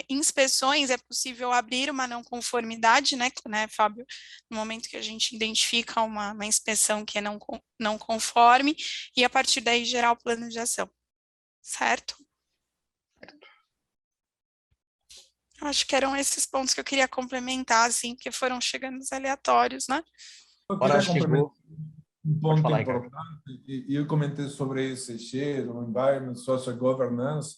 inspeções, é possível abrir uma não conformidade, né, Fábio? No momento que a gente identifica uma inspeção que é não conforme, e a partir daí gerar o plano de ação, certo? Eu acho que eram esses pontos que eu queria complementar, assim, porque foram chegando os aleatórios, né? Eu Agora queria complementar chegou. um Pode ponto falar, Ricardo. importante, e eu comentei sobre ESG, o Environment, Social Governance.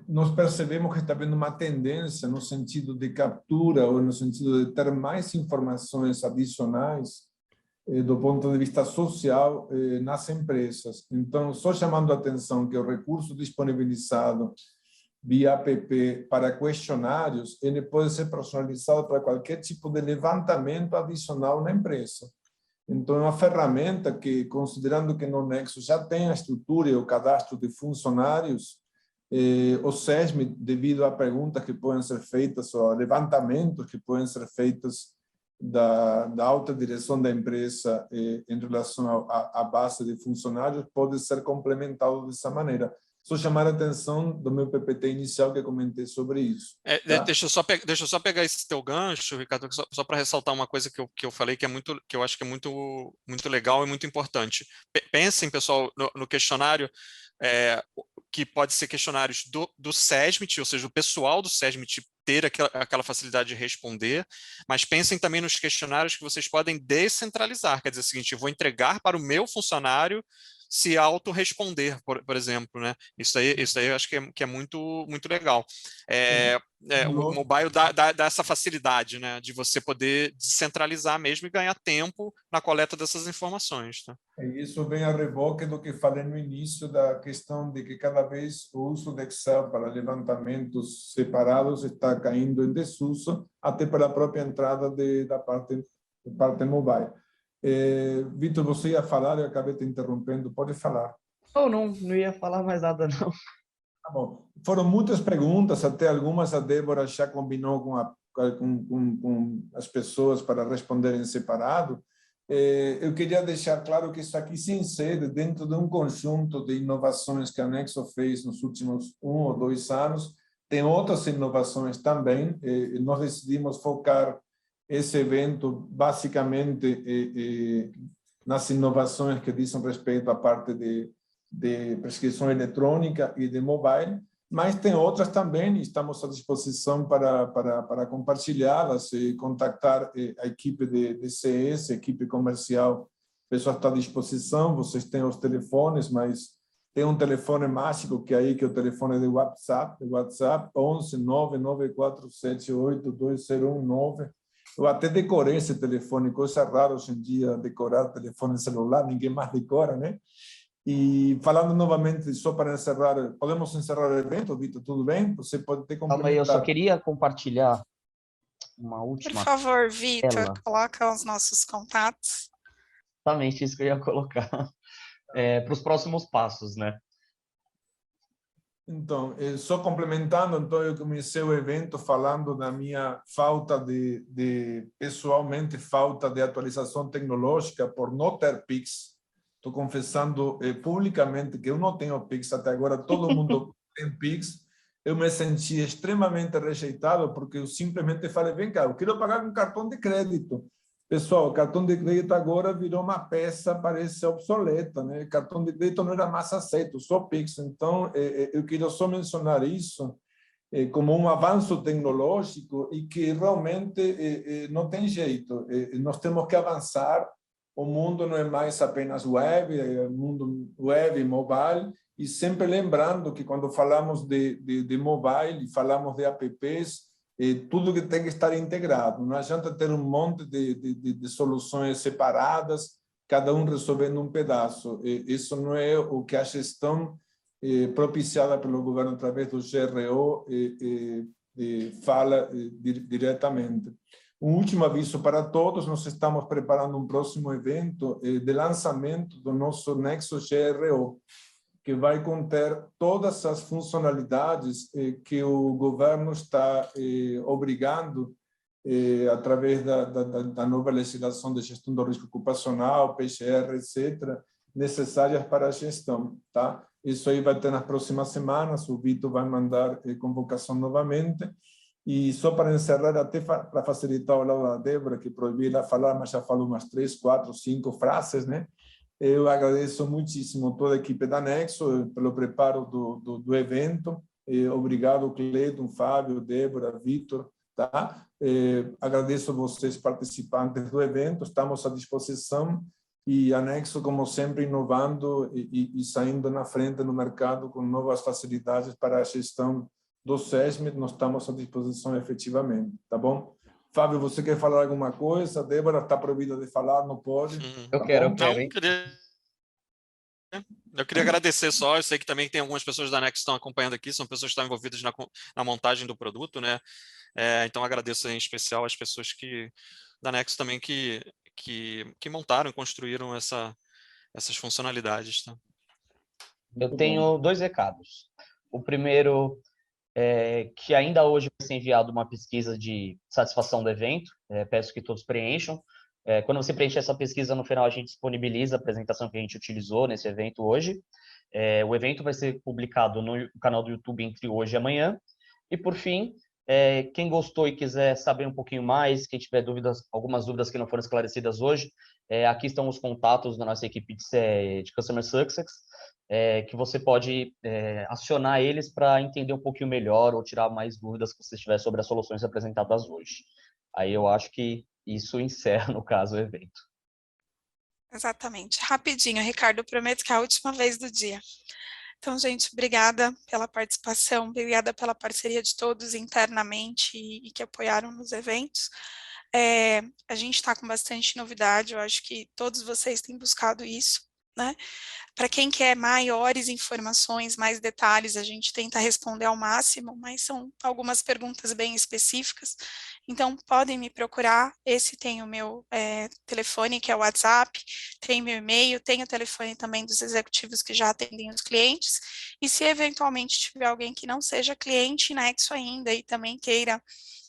Nós percebemos que está havendo uma tendência no sentido de captura ou no sentido de ter mais informações adicionais do ponto de vista social nas empresas. Então, só chamando a atenção que o recurso disponibilizado via app para questionários, ele pode ser personalizado para qualquer tipo de levantamento adicional na empresa. Então, é uma ferramenta que, considerando que no Nexo já tem a estrutura e o cadastro de funcionários, o SESM, devido a perguntas que podem ser feitas ou a levantamentos que podem ser feitos da alta direção da empresa em relação à base de funcionários, pode ser complementado dessa maneira. Só chamar a atenção do meu PPT inicial que eu comentei sobre isso. Tá? Deixa eu só pegar esse teu gancho, Ricardo, só para ressaltar uma coisa que eu falei que eu acho que é muito legal e muito importante. Pensem, pessoal, no questionário, que pode ser questionários do SESMIT, ou seja, o pessoal do SESMIT ter aquela facilidade de responder, mas pensem também nos questionários que vocês podem descentralizar, quer dizer o seguinte, eu vou entregar para o meu funcionário se autorresponder, por exemplo, né? Isso aí eu acho que é muito legal. O mobile dá essa facilidade, né, de você poder descentralizar mesmo e ganhar tempo na coleta dessas informações. Tá? Isso vem a reboque do que falei no início da questão de que cada vez o uso do Excel para levantamentos separados está caindo em desuso, até pela própria entrada da parte mobile. Vitor, você ia falar, eu acabei te interrompendo, pode falar. Não ia falar mais nada, não. Tá bom. Foram muitas perguntas, até algumas a Débora já combinou com as pessoas para responderem separado. Eu queria deixar claro que isso aqui se insere dentro de um conjunto de inovações que a Nexo fez nos últimos 1 ou 2 anos. Tem outras inovações também. Nós decidimos focar esse evento basicamente nas inovações que dizem respeito à parte de prescrição eletrônica e de mobile, mas tem outras também, e estamos à disposição para compartilhá-las e contactar a equipe de CS, equipe comercial. O pessoal está à disposição, vocês têm os telefones, mas tem um telefone mágico que é o telefone de WhatsApp 11 99478 2019. Eu até decorei esse telefone, coisa rara hoje em dia, decorar telefone celular, ninguém mais decora, né? E falando novamente, só para encerrar, podemos encerrar o evento, Vitor, tudo bem? Você pode ter complementar. Calma aí, eu só queria compartilhar uma última. Por favor, Vitor, tela. coloca os nossos contatos. Exatamente isso que eu ia colocar para os próximos passos, né? Então, só complementando, então eu comecei o evento falando da minha falta pessoalmente, falta de atualização tecnológica por não ter Pix. Estou confessando publicamente que eu não tenho Pix até agora, todo mundo tem Pix. Eu me senti extremamente rejeitado porque eu simplesmente falei, vem cá, eu quero pagar com cartão de crédito. Pessoal, cartão de crédito agora virou uma peça, parece obsoleta, né? Cartão de crédito não era mais aceito, só Pix. Então, eu queria só mencionar isso como um avanço tecnológico e que realmente não tem jeito. Nós temos que avançar. O mundo não é mais apenas web, é mundo web e mobile. E sempre lembrando que quando falamos de mobile, falamos de apps, tudo que tem que estar integrado. Não adianta ter um monte de soluções separadas, cada um resolvendo um pedaço. Isso não é o que a gestão propiciada pelo governo através do GRO fala diretamente. Um último aviso para todos, nós estamos preparando um próximo evento de lançamento do nosso Nexo GRO, que vai conter todas as funcionalidades que o governo está obrigando através da nova legislação de gestão do risco ocupacional, PCR, etc., necessárias para a gestão, tá? Isso aí vai ter nas próximas semanas, o Vitor vai mandar convocação novamente. E só para encerrar, até para facilitar o lado da Débora, que proibi ela falar, mas já falou umas 3, 4, 5 frases, né? Eu agradeço muitíssimo toda a equipe da Nexo pelo preparo do evento. Obrigado, Cleiton, Fábio, Débora, Vitor, tá? Agradeço a vocês, participantes do evento, estamos à disposição. E a Nexo, como sempre, inovando e saindo na frente no mercado com novas facilidades para a gestão do SESMIT, nós estamos à disposição efetivamente, tá bom? Fábio, você quer falar alguma coisa? Débora está proibida de falar, não pode? Eu quero, Não, hein? eu queria agradecer só, eu sei que também tem algumas pessoas da Nexo que estão acompanhando aqui, são pessoas que estão envolvidas na montagem do produto, né? Então agradeço em especial as pessoas da Nexo também que montaram e construíram essas funcionalidades. Tá? Eu tenho 2 recados. O primeiro é que ainda hoje vai ser enviado uma pesquisa de satisfação do evento, peço que todos preencham. Quando você preenche essa pesquisa, no final a gente disponibiliza a apresentação que a gente utilizou nesse evento hoje. O evento vai ser publicado no canal do YouTube entre hoje e amanhã. E, por fim, quem gostou e quiser saber um pouquinho mais, quem tiver dúvidas, algumas dúvidas que não foram esclarecidas hoje, aqui estão os contatos da nossa equipe de Customer Success, que você pode acionar eles para entender um pouquinho melhor ou tirar mais dúvidas que você tiver sobre as soluções apresentadas hoje. Aí eu acho que isso encerra, no caso, o evento. Exatamente. Rapidinho, Ricardo, prometo que é a última vez do dia. Então, gente, obrigada pela participação, obrigada pela parceria de todos internamente e que apoiaram nos eventos. A gente está com bastante novidade, eu acho que todos vocês têm buscado isso, né? Para quem quer maiores informações, mais detalhes, a gente tenta responder ao máximo, mas são algumas perguntas bem específicas, então podem me procurar. Esse tem o meu telefone, que é o WhatsApp, tem meu e-mail, tem o telefone também dos executivos que já atendem os clientes, e se eventualmente tiver alguém que não seja cliente Nexo ainda e também queira,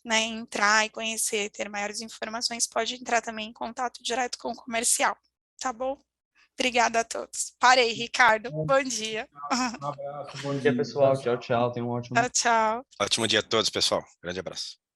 né, entrar e conhecer, ter maiores informações, pode entrar também em contato direto com o comercial, tá bom? Obrigada a todos. Parei, Ricardo. Bom dia. Um abraço, bom Bom dia, dia. pessoal. Tchau, tchau. Tenham um ótimo Tchau, tchau. Ótimo dia a todos, pessoal. Grande abraço.